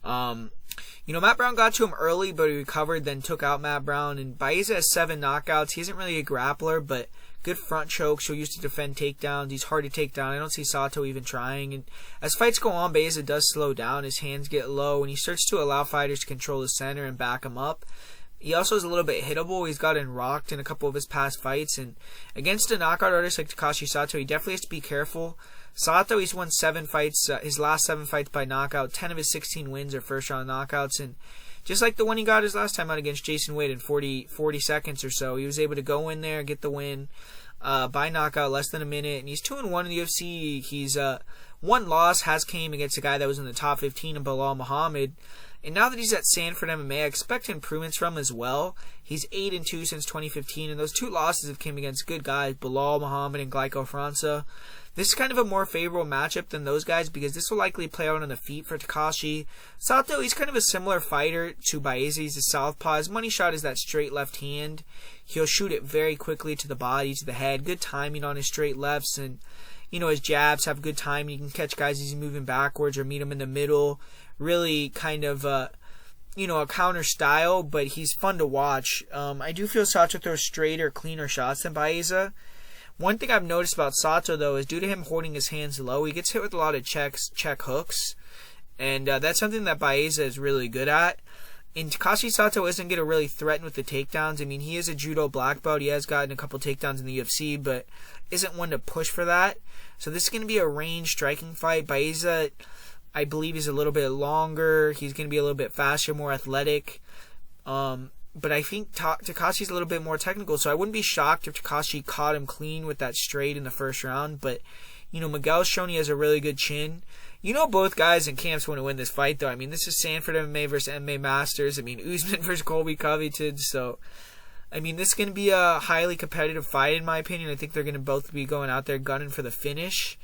Speaker 1: Matt Brown got to him early, but he recovered, then took out Matt Brown, and Baeza has 7 knockouts. He isn't really a grappler, but good front choke, so used to defend takedowns. He's hard to take down. I don't see Sato even trying. And as fights go on, Baeza does slow down. His hands get low, and he starts to allow fighters to control the center and back him up. He also is a little bit hittable. He's gotten rocked in a couple of his past fights. And against a knockout artist like Takashi Sato, he definitely has to be careful. Sato, he's won 7 fights, his last 7 fights by knockout. 10 of his 16 wins are first-round knockouts. And just like the one he got his last time out against Jason Wade in 40 seconds or so, he was able to go in there, get the win by knockout, less than a minute. And he's 2-1 in the UFC. He's one loss has came against a guy that was in the top 15 in Bilal Muhammad. And now that he's at Sanford MMA, I expect improvements from him as well. He's 8-2 since 2015, and those 2 losses have came against good guys, Bilal Muhammad and Glyco França. This is kind of a more favorable matchup than those guys because this will likely play out on the feet for Takashi. Sato, he's kind of a similar fighter to Baeza. He's a southpaw. His money shot is that straight left hand. He'll shoot it very quickly to the body, to the head. Good timing on his straight lefts, and his jabs have good timing. You can catch guys as he's moving backwards or meet him in the middle. Really kind of a counter style, but he's fun to watch. I do feel Sato throws straighter, cleaner shots than Baeza. One thing I've noticed about Sato, though, is due to him holding his hands low, he gets hit with a lot of check hooks, and that's something that Baeza is really good at. And Takashi Sato isn't going to really threaten with the takedowns. I mean, he is a judo black belt. He has gotten a couple takedowns in the UFC, but isn't one to push for that. So this is going to be a range striking fight. Baeza, I believe, is a little bit longer. He's going to be a little bit faster, more athletic. But I think Takashi's a little bit more technical, so I wouldn't be shocked if Takashi caught him clean with that straight in the first round. But, Miguel's shown he has a really good chin. Both guys in camps want to win this fight, though. I mean, this is Sanford MMA versus MMA Masters. I mean, Usman versus Colby Covington. So, I mean, this is going to be a highly competitive fight, in my opinion. I think they're going to both be going out there gunning for the finish.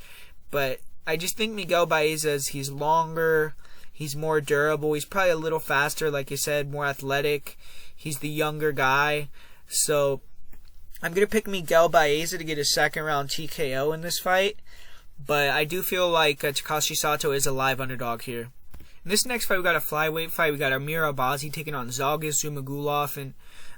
Speaker 1: But I just think Miguel Baeza, he's longer, he's more durable, he's probably a little faster, like you said, more athletic. He's the younger guy. So I'm going to pick Miguel Baeza to get a second round TKO in this fight. But I do feel like Takashi Sato is a live underdog here. In this next fight, we got a flyweight fight. We got Amir Albazi taking on Zhalgas Zhumagulov. And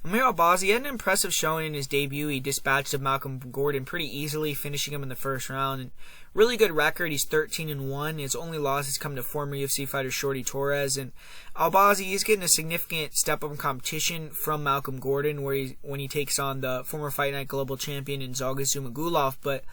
Speaker 1: Amir Albazi had an impressive showing in his debut. He dispatched of Malcolm Gordon pretty easily, finishing him in the first round. And really good record. He's 13-1. His only losses come to former UFC fighter Shorty Torres. And Albazi is getting a significant step up in competition from Malcolm Gordon, when he takes on the former Fight Night Global Champion in Zhalgas Zhumagulov. But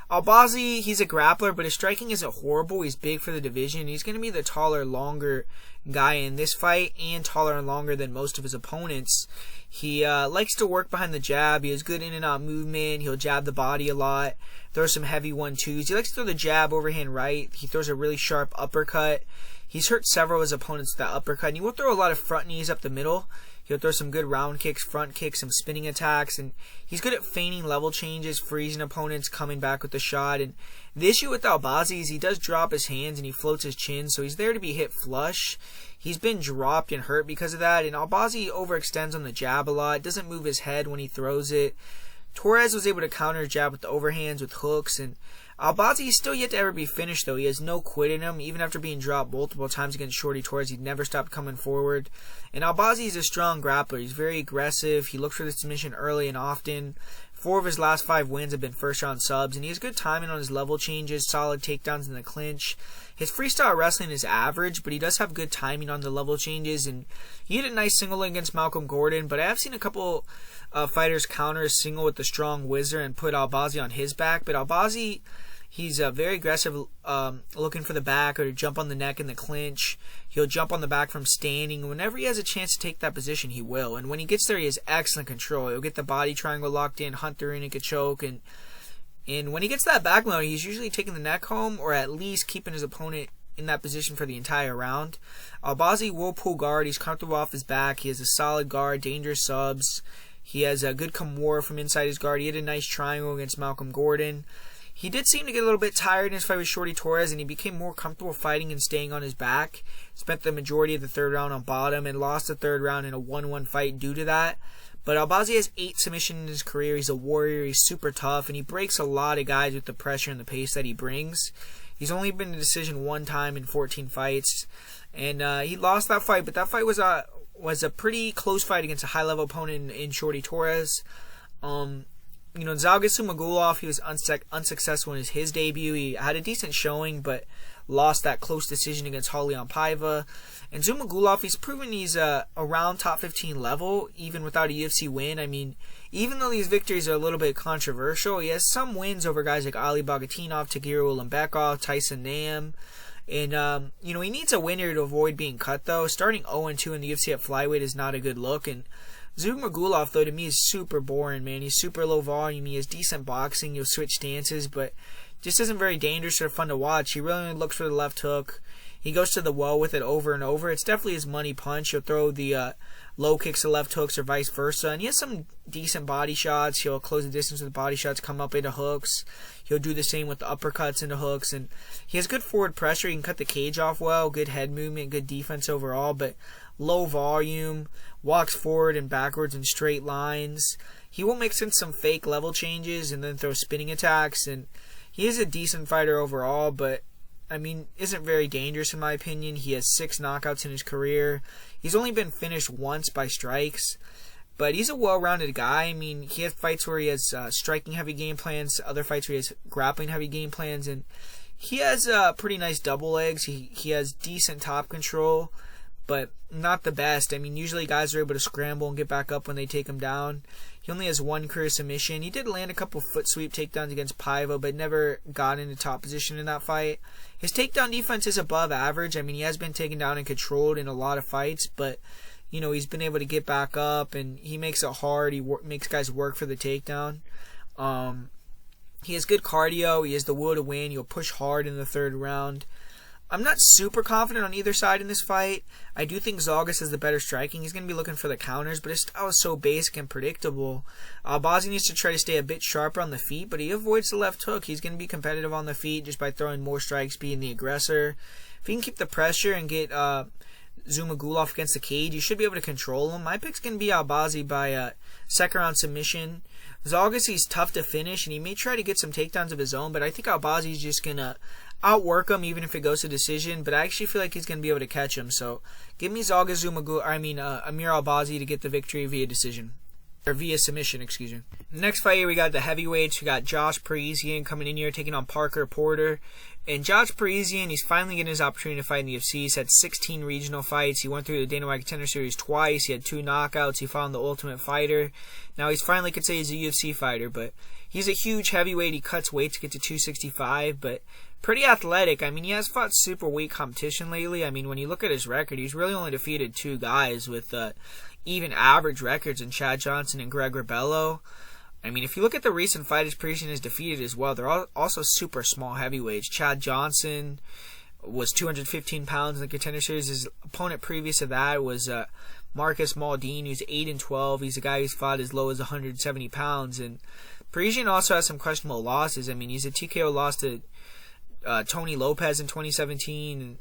Speaker 1: Albazi, he's a grappler, but his striking isn't horrible. He's big for the division. He's going to be the taller, longer guy in this fight, and taller and longer than most of his opponents. He likes to work behind the jab. He has good in and out movement. He'll jab the body a lot. Throws some heavy 1-2s. He likes to throw the jab, overhand right. He throws a really sharp uppercut. He's hurt several of his opponents with that uppercut. And he will throw a lot of front knees up the middle. He'll throw some good round kicks, front kicks, some spinning attacks, and he's good at feigning level changes, freezing opponents, coming back with the shot. And the issue with Albazi is he does drop his hands and he floats his chin, so he's there to be hit flush. He's been dropped and hurt because of that, and Albazi overextends on the jab a lot, doesn't move his head when he throws it. Torres was able to counter his jab with the overhands, with hooks, and Albazi is still yet to ever be finished, though. He has no quit in him. Even after being dropped multiple times against Shorty Torres, he never stopped coming forward. And Albazi is a strong grappler. He's very aggressive. He looks for the submission early and often. 4 of his last 5 wins have been first-round subs, and he has good timing on his level changes, solid takedowns in the clinch. His freestyle wrestling is average, but he does have good timing on the level changes, and he had a nice single against Malcolm Gordon, but I have seen a couple fighters counter a single with the strong whizzer and put Albazi on his back, but Albazi, he's very aggressive, looking for the back or to jump on the neck in the clinch. He'll jump on the back from standing. Whenever he has a chance to take that position, he will. And when he gets there, he has excellent control. He'll get the body triangle locked in, hunt through and choke. And And when he gets that back load, he's usually taking the neck home or at least keeping his opponent in that position for the entire round. Albazi will pull guard. He's comfortable off his back. He has a solid guard, dangerous subs. He has a good Kimura from inside his guard. He had a nice triangle against Malcolm Gordon. He did seem to get a little bit tired in his fight with Shorty Torres, and he became more comfortable fighting and staying on his back. Spent the majority of the third round on bottom and lost the third round in a 1-1 fight due to that. But Albazi has 8 submissions in his career. He's a warrior. He's super tough, and he breaks a lot of guys with the pressure and the pace that he brings. He's only been in a decision 1 time in 14 fights, and he lost that fight. But that fight was a pretty close fight against a high-level opponent in Shorty Torres. Zhalgas Zhumagulov, he was unsuccessful in his debut. He had a decent showing, but lost that close decision against Raulian Paiva. And Zhumagulov, he's proven he's around top 15 level, even without a UFC win. I mean, even though these victories are a little bit controversial, he has some wins over guys like Ali Bogatinov, Tagiru Ulanbekov, Tyson Nam. And, he needs a winner to avoid being cut, though. Starting 0-2 in the UFC at flyweight is not a good look. And Zhumagulov, though, to me is super boring, man. He's super low volume. He has decent boxing. He'll switch stances, but just isn't very dangerous or fun to watch. He really only looks for the left hook. He goes to the well with it over and over. It's definitely his money punch. He'll throw the low kicks to left hooks or vice versa. And he has some decent body shots. He'll close the distance with the body shots, come up into hooks. He'll do the same with the uppercuts into hooks. And he has good forward pressure. He can cut the cage off well. Good head movement, good defense overall. But low volume, walks forward and backwards in straight lines. He will mix in some fake level changes and then throw spinning attacks. And he is a decent fighter overall, but isn't very dangerous in my opinion. He has 6 knockouts in his career. He's only been finished once by strikes, but he's a well-rounded guy. He has fights where he has striking heavy game plans, other fights where he has grappling heavy game plans, and he has pretty nice double legs. He has decent top control, but not the best. Usually guys are able to scramble and get back up when they take him down. He only has 1 career submission. He did land a couple foot sweep takedowns against Paiva, but never got into top position in that fight. His takedown defense is above average. He has been taken down and controlled in a lot of fights, but he's been able to get back up, and he makes it hard. He makes guys work for the takedown. He has good cardio. He has the will to win. He'll push hard in the third round. I'm not super confident on either side in this fight. I do think Zhalgas has the better striking. He's going to be looking for the counters, but his style is so basic and predictable. Albazi needs to try to stay a bit sharper on the feet, but he avoids the left hook. He's going to be competitive on the feet just by throwing more strikes, being the aggressor. If he can keep the pressure and get Zhumagulov against the cage, he should be able to control him. My pick's going to be Albazi by second round submission. Zhalgas, he's tough to finish, and he may try to get some takedowns of his own, but I think Albazi's just going to outwork him even if it goes to decision, but I actually feel like he's going to be able to catch him. So give me Zhalgas Amir Albazi to get the victory via decision. Or via submission, excuse me. Next fight here, we got the heavyweights. We got Josh Parisian coming in here, taking on Parker Porter. And Josh Parisian, he's finally getting his opportunity to fight in the UFC. He's had 16 regional fights. He went through the Dana White Contender Series twice. He had 2 knockouts. He fought on the Ultimate Fighter. Now he's finally could say he's a UFC fighter, but he's a huge heavyweight. He cuts weight to get to 265, but pretty athletic. He has fought super weight competition lately. When you look at his record, he's really only defeated 2 guys with even average records in Chad Johnson and Greg Rebello. If you look at the recent fighters Parisian has defeated as well, they're all also super small heavyweights. Chad Johnson was 215 pounds in the Contender Series. His opponent previous to that was Marcus Maldine, who's 8-12. He's a guy who's fought as low as 170 pounds. And Parisian also has some questionable losses. He's a TKO loss to Tony Lopez in 2017.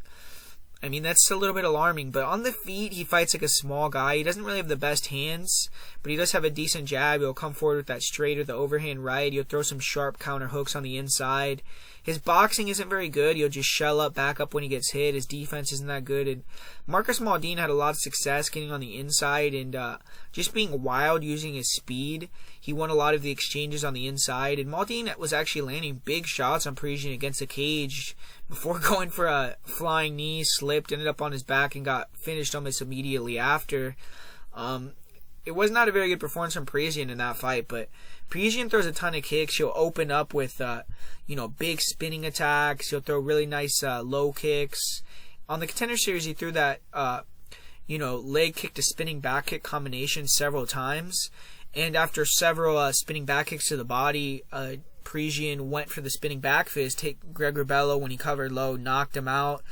Speaker 1: That's a little bit alarming. But on the feet, he fights like a small guy. He doesn't really have the best hands, but he does have a decent jab. He'll come forward with that straight or the overhand right. He'll throw some sharp counter hooks on the inside. His boxing isn't very good. He'll just shell up, back up when he gets hit. His defense isn't that good. And Marcus Maldine had a lot of success getting on the inside and just being wild using his speed. He won a lot of the exchanges on the inside. And Maldine was actually landing big shots on Parisian against the cage before going for a flying knee, slipped, ended up on his back, and got finished almost immediately after. It was not a very good performance from Parisian in that fight, but Parisian throws a ton of kicks. He'll open up with, big spinning attacks. He'll throw really nice low kicks. On the Contender Series, he threw that, leg kick to spinning back kick combination several times. And after several spinning back kicks to the body, Parisian went for the spinning back fist, hit Greg Rebello when he covered low, knocked him out.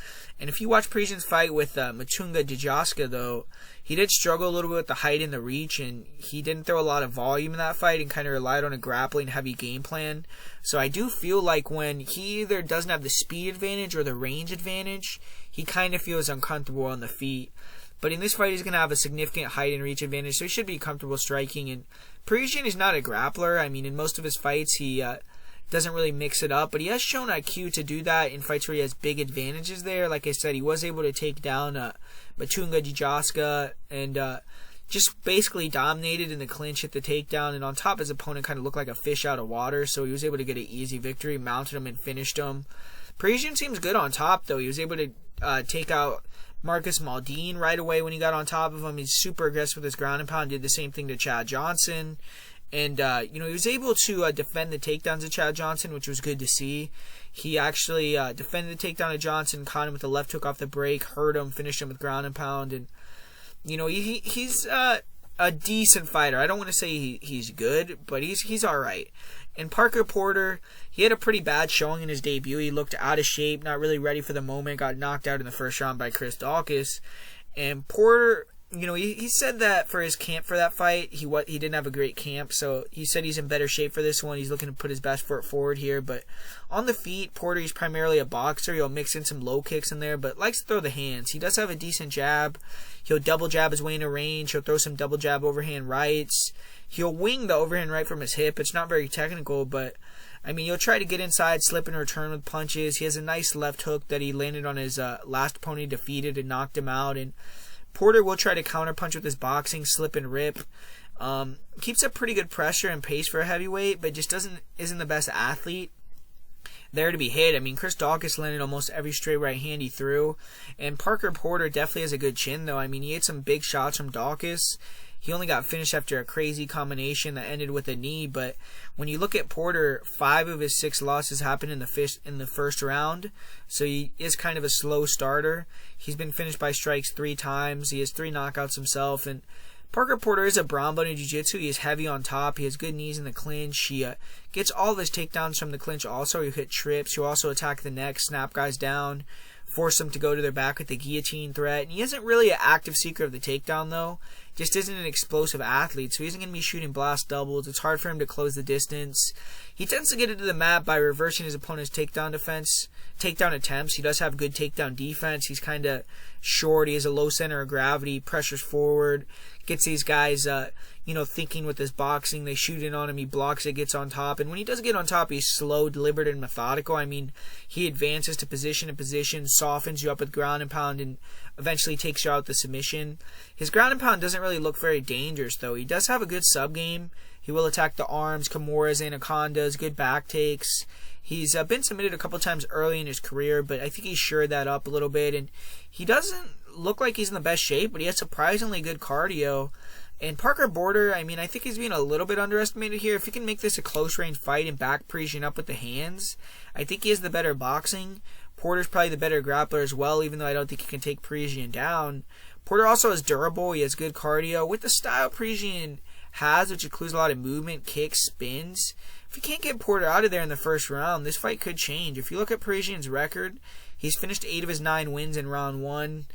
Speaker 1: And if you watch Parisian's fight with Machunga Djaska, though, he did struggle a little bit with the height and the reach, and he didn't throw a lot of volume in that fight and kind of relied on a grappling heavy game plan. So I do feel like when he either doesn't have the speed advantage or the range advantage, he kind of feels uncomfortable on the feet. But in this fight, he's going to have a significant height and reach advantage, so he should be comfortable striking. And Parisian is not a grappler. I mean, in most of his fights, he doesn't really mix it up, but he has shown IQ to do that in fights where he has big advantages there. Like I said, he was able to take down Machunga Djaska and just basically dominated in the clinch, hit the takedown, and on top his opponent kind of looked like a fish out of water, so he was able to get an easy victory, mounted him and finished him. Parisian seems good on top, though. He was able to take out Marcus Maldine right away when he got on top of him. He's super aggressive with his ground and pound, did the same thing to Chad Johnson. And, he was able to defend the takedowns of Chad Johnson, which was good to see. He actually defended the takedown of Johnson, caught him with a left hook off the break, hurt him, finished him with ground and pound. And, he's a decent fighter. I don't want to say he's good, but he's all right. And Parker Porter, he had a pretty bad showing in his debut. He looked out of shape, not really ready for the moment, got knocked out in the first round by Chris Daukaus. And Porter, he said that for his camp for that fight, he didn't have a great camp, so he said he's in better shape for this one. He's looking to put his best foot forward here, but on the feet, Porter, he's primarily a boxer. He'll mix in some low kicks in there, but likes to throw the hands. He does have a decent jab. He'll double jab his way into range. He'll throw some double jab overhand rights. He'll wing the overhand right from his hip. It's not very technical, but he'll try to get inside, slip and return with punches. He has a nice left hook that he landed on his last opponent he defeated and knocked him out, and Porter will try to counterpunch with his boxing, slip and rip. Keeps up pretty good pressure and pace for a heavyweight, but just isn't the best athlete there to be hit. Chris Daukaus landed almost every straight right hand he threw, and Parker Porter definitely has a good chin, though. He had some big shots from Daukaus. He only got finished after a crazy combination that ended with a knee, but when you look at Porter, 5 of his 6 losses happened in the first round, so he is kind of a slow starter. He's been finished by strikes 3 times. He has 3 knockouts himself, and Parker Porter is a brown belt in jiu-jitsu. He is heavy on top. He has good knees in the clinch. He gets all of his takedowns from the clinch also. He'll hit trips. He'll also attack the neck, snap guys down, force them to go to their back with the guillotine threat. And he isn't really an active seeker of the takedown, though. Just isn't an explosive athlete, so he isn't going to be shooting blast doubles. It's hard for him to close the distance. He tends to get into the mat by reversing his opponent's takedown attempts. He does have good takedown defense. He's kind of short. He has a low center of gravity, pressures forward, gets these guys, thinking with his boxing. They shoot in on him. He blocks it, gets on top. And when he does get on top, he's slow, deliberate, and methodical. He advances to position, softens you up with ground and pound, and eventually takes you out with the submission. His ground and pound doesn't really look very dangerous, though. He does have a good sub game. He will attack the arms, Kimuras, anacondas, good back takes. He's been submitted a couple times early in his career, but I think he's shored that up a little bit. And he doesn't look like he's in the best shape, but he has surprisingly good cardio. And Parker Porter, I think he's being a little bit underestimated here. If he can make this a close-range fight and back Parisian up with the hands, I think he has the better boxing. Porter's probably the better grappler as well, even though I don't think he can take Parisian down. Porter also is durable. He has good cardio. With the style Parisian has, which includes a lot of movement, kicks, spins, if you can't get Porter out of there in the first round, this fight could change. If you look at Parisian's record, he's finished 8 of his 9 wins in round 1.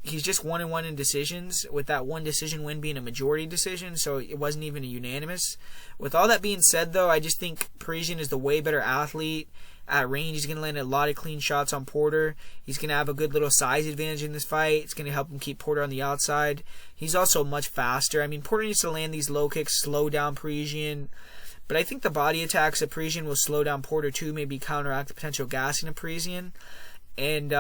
Speaker 1: He's just 1-1 in decisions, with that one decision win being a majority decision, so it wasn't even a unanimous. With all that being said, though, I just think Parisian is the way better athlete. At range, he's going to land a lot of clean shots on Porter. He's going to have a good little size advantage in this fight. It's going to help him keep Porter on the outside. He's also much faster. Porter needs to land these low kicks, slow down Parisian. But I think the body attacks of Parisian will slow down Porter too, maybe counteract the potential gassing of Parisian. And,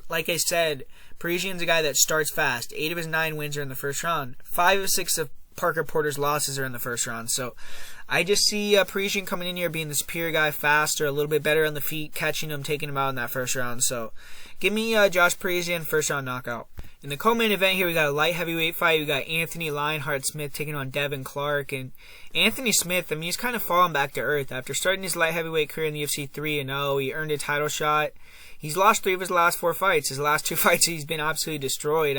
Speaker 1: like I said, Parisian's a guy that starts fast. 8 of his 9 wins are in the first round. 5 of 6 of Parker Porter's losses are in the first round. So I just see Parisian coming in here being the superior guy, faster, a little bit better on the feet, catching him, taking him out in that first round. So give me Josh Parisian, first round knockout. In the co-main event here, we got a light heavyweight fight. We got Anthony Lionheart Smith taking on Devin Clark. And Anthony Smith, he's kind of fallen back to earth. After starting his light heavyweight career in the UFC 3-0, he earned a title shot. He's lost 3 of his last 4 fights. His last 2 fights, he's been absolutely destroyed.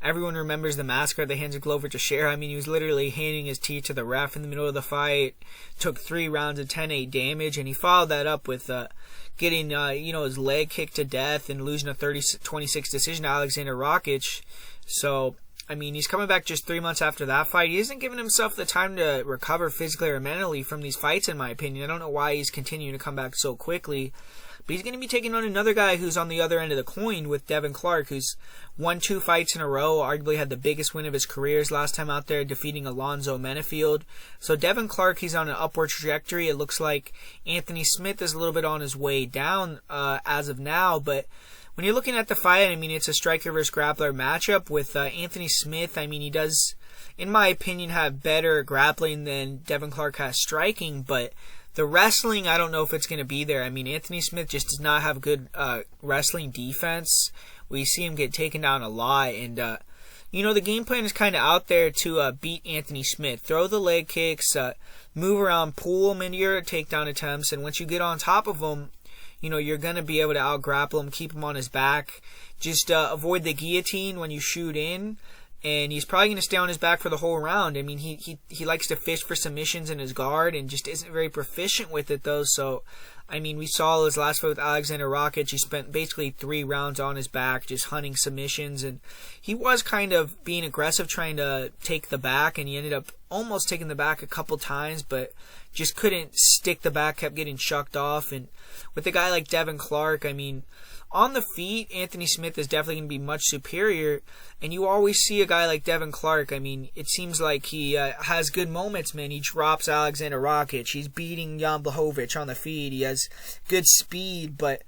Speaker 1: Everyone remembers the massacre at the hands of Glover Teixeira. He was literally handing his teeth to the ref in the middle of the fight. fight, took 3 rounds of 10-8 damage, and he followed that up with getting his leg kicked to death and losing a 30-26 decision to Alexander Rakic. So, I mean, he's coming back just 3 months after that fight. He isn't giving himself the time to recover physically or mentally from these fights, in my opinion. I don't know why he's continuing to come back so quickly. But he's going to be taking on another guy who's on the other end of the coin with Devin Clark, who's won 2 fights in a row, arguably had the biggest win of his career his last time out there, defeating Alonzo Menefield. So Devin Clark, he's on an upward trajectory. It looks like Anthony Smith is a little bit on his way down as of now, but when you're looking at the fight, I mean, it's a striker versus grappler matchup with Anthony Smith. I mean, he does, in my opinion, have better grappling than Devin Clark has striking, but the wrestling, I don't know if it's going to be there. I mean, Anthony Smith just does not have good wrestling defense. We see him get taken down a lot, and the game plan is kind of out there to beat Anthony Smith. Throw the leg kicks, move around, pull him into your takedown attempts, and once you get on top of him, you're going to be able to out-grapple him, keep him on his back. Just avoid the guillotine when you shoot in, and he's probably going to stay on his back for the whole round. I mean, he likes to fish for submissions in his guard and just isn't very proficient with it, though. So, I mean, we saw his last fight with Alexander Rakic. He spent basically 3 rounds on his back just hunting submissions, and he was kind of being aggressive trying to take the back, and he ended up almost taking the back a couple times, but just couldn't stick the back, kept getting shucked off. And with a guy like Devin Clark, I mean, on the feet, Anthony Smith is definitely going to be much superior, and you always see a guy like Devin Clark. I mean, it seems like he has good moments, man. He drops Alexander Rakic. He's beating Jan Blachowicz on the feet. He has good speed, but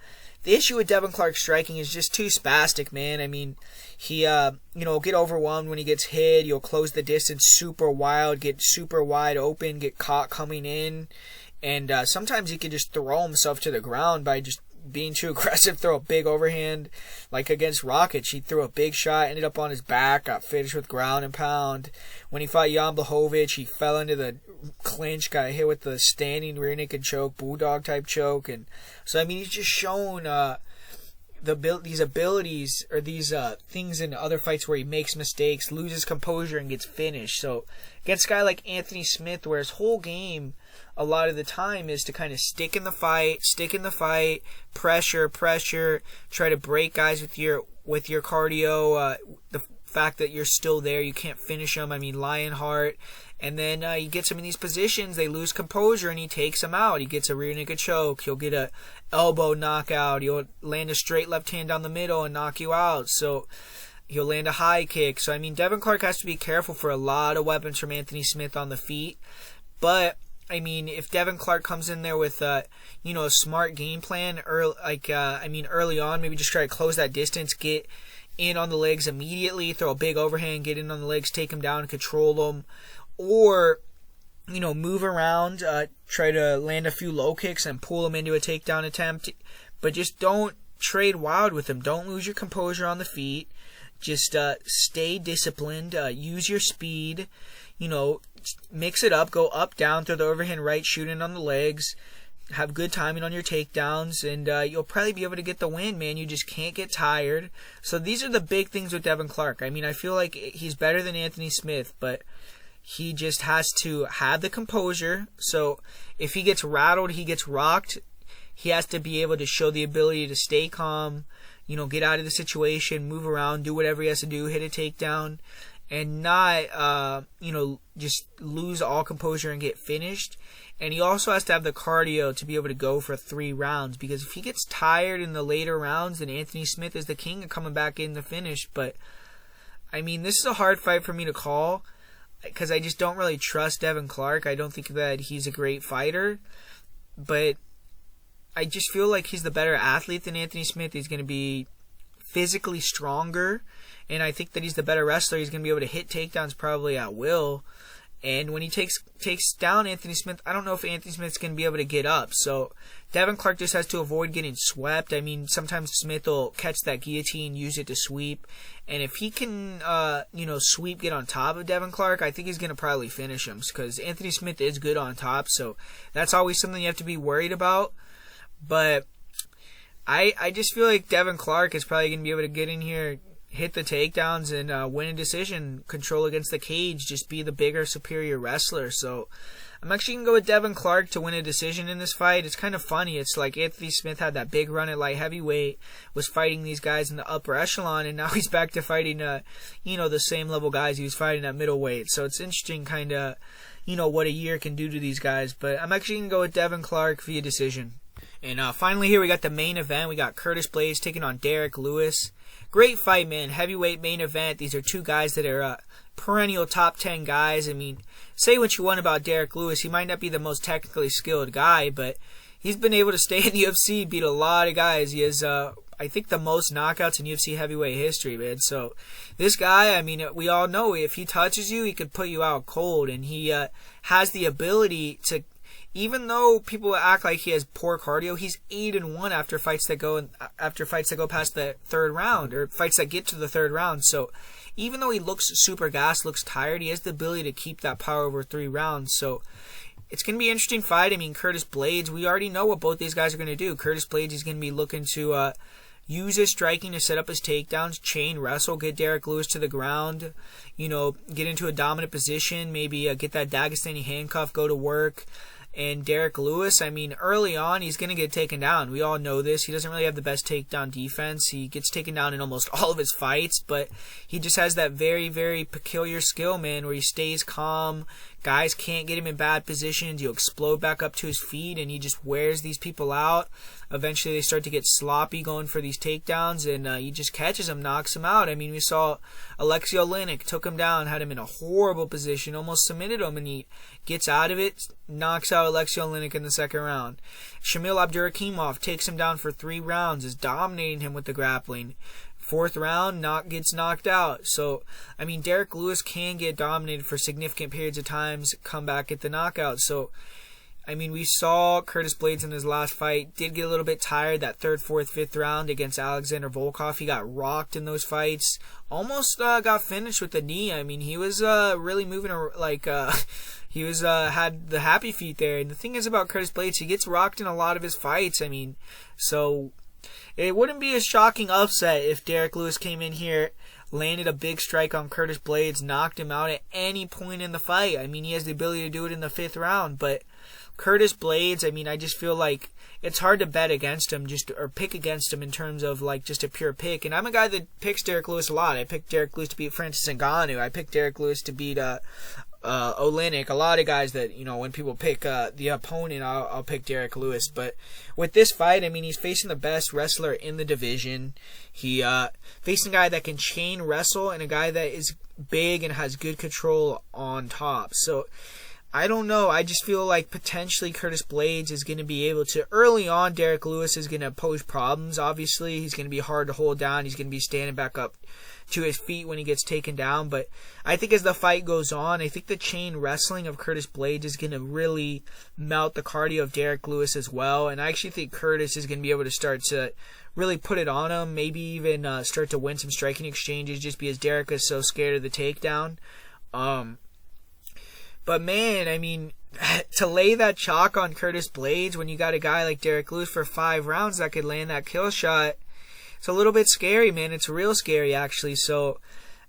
Speaker 1: the issue with Devin Clark's striking is just too spastic, man. I mean, he, get overwhelmed when he gets hit. He'll close the distance super wild, get super wide open, get caught coming in, and sometimes he can just throw himself to the ground by just being too aggressive, throw a big overhand. Like against Rakic, he threw a big shot, ended up on his back, got finished with ground and pound. When he fought Jan Blachowicz, he fell into the clinch, got hit with the standing rear naked choke, bulldog type choke. And so, I mean, he's just shown these abilities, or these things in other fights where he makes mistakes, loses composure, and gets finished. So against a guy like Anthony Smith, where his whole game a lot of the time is to kind of stick in the fight, pressure, try to break guys with your cardio, the fact that you're still there, you can't finish them. I mean, Lionheart, and then he gets him in these positions, they lose composure, and he takes them out. He gets a rear naked choke, he'll get a elbow knockout, he'll land a straight left hand down the middle and knock you out. So he'll land a high kick. So, I mean, Devin Clark has to be careful for a lot of weapons from Anthony Smith on the feet. But, I mean, if Devin Clark comes in there with, a smart game plan, early on, maybe just try to close that distance, get in on the legs immediately, throw a big overhand, get in on the legs, take him down, control them, or, move around, try to land a few low kicks and pull him into a takedown attempt, but just don't trade wild with him. Don't lose your composure on the feet. Just stay disciplined, use your speed, mix it up, go up, down, throw the overhand right, shoot in on the legs, have good timing on your takedowns, and you'll probably be able to get the win, man. You just can't get tired. So these are the big things with Devin Clark. I mean, I feel like he's better than Anthony Smith, but he just has to have the composure. So if he gets rattled, he gets rocked, he has to be able to show the ability to stay calm, get out of the situation, move around, do whatever he has to do, hit a takedown, and not, just lose all composure and get finished. And he also has to have the cardio to be able to go for 3 rounds, because if he gets tired in the later rounds, then Anthony Smith is the king of coming back in the finish. But, I mean, this is a hard fight for me to call, because I just don't really trust Devin Clark. I don't think that he's a great fighter, but I just feel like he's the better athlete than Anthony Smith. He's going to be physically stronger, and I think that he's the better wrestler. He's going to be able to hit takedowns probably at will. And when he takes down Anthony Smith, I don't know if Anthony Smith's going to be able to get up. So Devin Clark just has to avoid getting swept. I mean, sometimes Smith will catch that guillotine, use it to sweep. And if he can, sweep, get on top of Devin Clark, I think he's going to probably finish him, because Anthony Smith is good on top. So that's always something you have to be worried about. But I just feel like Devin Clark is probably going to be able to get in here, hit the takedowns and win a decision, control against the cage, just be the bigger, superior wrestler. So I'm actually going to go with Devin Clark to win a decision in this fight. It's kind of funny. It's like Anthony Smith had that big run at light heavyweight, was fighting these guys in the upper echelon, and now he's back to fighting, the same level guys he was fighting at middleweight. So it's interesting kind of, what a year can do to these guys. But I'm actually going to go with Devin Clark via decision. And finally here we got the main event. We got Curtis Blaydes taking on Derrick Lewis. Great fight, man. Heavyweight main event. These are two guys that are perennial top 10 guys. I mean, say what you want about Derrick Lewis. He might not be the most technically skilled guy, but he's been able to stay in the UFC, beat a lot of guys. He has, I think, the most knockouts in UFC heavyweight history, man. So this guy, I mean, we all know if he touches you, he could put you out cold. And he has the ability to, even though people act like he has poor cardio, he's 8-1 after fights that go past the third round, or fights that get to the third round. So even though he looks super gassed, looks tired, he has the ability to keep that power over 3 rounds. So it's going to be an interesting fight. I mean, Curtis Blaydes, we already know what both these guys are going to do. Curtis Blaydes is going to be looking to use his striking to set up his takedowns, chain wrestle, get Derrick Lewis to the ground, get into a dominant position, maybe get that Dagestani handcuff, go to work. And Derrick Lewis, I mean, early on, he's going to get taken down. We all know this. He doesn't really have the best takedown defense. He gets taken down in almost all of his fights, but he just has that very, very peculiar skill, man, where he stays calm. Guys can't get him in bad positions. He'll explode back up to his feet, and he just wears these people out. Eventually, they start to get sloppy going for these takedowns, and he just catches them, knocks them out. I mean, we saw Alexio Oleinik took him down, had him in a horrible position, almost submitted him, and he gets out of it, knocks out Alexio Oleinik in the second round. Shamil Abdurakhimov takes him down for 3 rounds, is dominating him with the grappling. 4th round, gets knocked out. So, I mean, Derrick Lewis can get dominated for significant periods of times, come back at the knockout. So, I mean, we saw Curtis Blaydes in his last fight, did get a little bit tired that 3rd, 4th, 5th round against Alexander Volkov. He got rocked in those fights. Almost got finished with the knee. I mean, he was really moving he was had the happy feet there. And the thing is about Curtis Blaydes, he gets rocked in a lot of his fights. I mean, so it wouldn't be a shocking upset if Derrick Lewis came in here, landed a big strike on Curtis Blaydes, knocked him out at any point in the fight. I mean, he has the ability to do it in the 5th round, but Curtis Blaydes, I mean, I just feel like it's hard to bet against him, or pick against him in terms of like just a pure pick. And I'm a guy that picks Derrick Lewis a lot. I picked Derrick Lewis to beat Francis Ngannou. I picked Derrick Lewis to beat Oleinik. A lot of guys that, when people pick the opponent, I'll pick Derrick Lewis. But with this fight, I mean, he's facing the best wrestler in the division. He facing a guy that can chain wrestle and a guy that is big and has good control on top. So I don't know. I just feel like potentially Curtis Blaydes is going to be able to, early on, Derrick Lewis is going to pose problems, obviously. He's going to be hard to hold down. He's going to be standing back up to his feet when he gets taken down. But I think as the fight goes on, I think the chain wrestling of Curtis Blaydes is going to really melt the cardio of Derrick Lewis as well. And I actually think Curtis is going to be able to start to really put it on him, maybe even start to win some striking exchanges just because Derrick is so scared of the takedown. But man, I mean, to lay that chalk on Curtis Blaydes when you got a guy like Derrick Lewis for 5 rounds that could land that kill shot, it's a little bit scary, man. It's real scary, actually. So,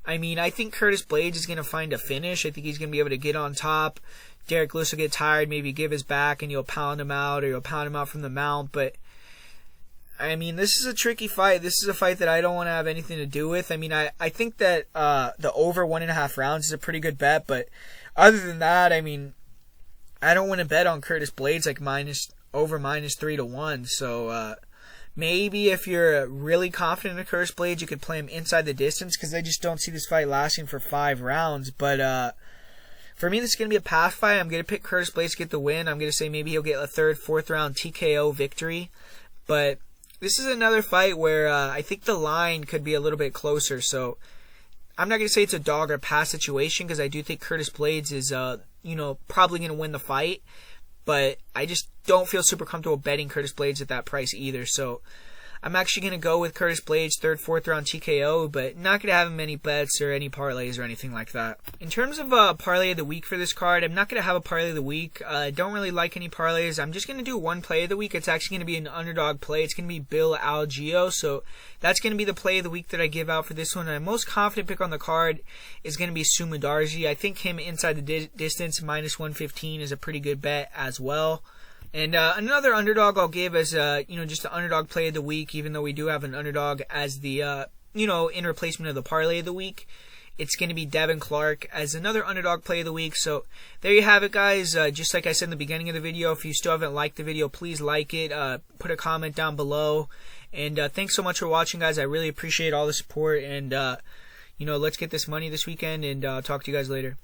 Speaker 1: I mean, I think Curtis Blaydes is going to find a finish. I think he's going to be able to get on top. Derrick Lewis will get tired, maybe give his back, and you'll pound him out, or you'll pound him out from the mount. But, I mean, this is a tricky fight. This is a fight that I don't want to have anything to do with. I mean, I think that the over 1.5 rounds is a pretty good bet, but other than that, I mean, I don't want to bet on Curtis Blaydes like over -3-1. So maybe if you're really confident in Curtis Blaydes, you could play him inside the distance, because I just don't see this fight lasting for 5 rounds. But for me, this is going to be a pass fight. I'm going to pick Curtis Blaydes to get the win. I'm going to say maybe he'll get a 3rd, 4th round TKO victory. But this is another fight where I think the line could be a little bit closer. So I'm not going to say it's a dog or pass situation, because I do think Curtis Blaydes is, probably going to win the fight. But I just don't feel super comfortable betting Curtis Blaydes at that price either. So I'm actually going to go with Curtis Blaydes, 3rd, 4th round TKO, but not going to have him any bets or any parlays or anything like that. In terms of parlay of the week for this card, I'm not going to have a parlay of the week. I don't really like any parlays. I'm just going to do one play of the week. It's actually going to be an underdog play. It's going to be Bill Algeo, so that's going to be the play of the week that I give out for this one. And my most confident pick on the card is going to be Mudaerji. I think him inside the distance, -115, is a pretty good bet as well. And another underdog I'll give as just the underdog play of the week, even though we do have an underdog as the in replacement of the parlay of the week. It's going to be Devin Clark as another underdog play of the week. So there you have it, guys. Just like I said in the beginning of the video, if you still haven't liked the video, please like it. Put a comment down below. And thanks so much for watching, guys. I really appreciate all the support. And let's get this money this weekend. And talk to you guys later.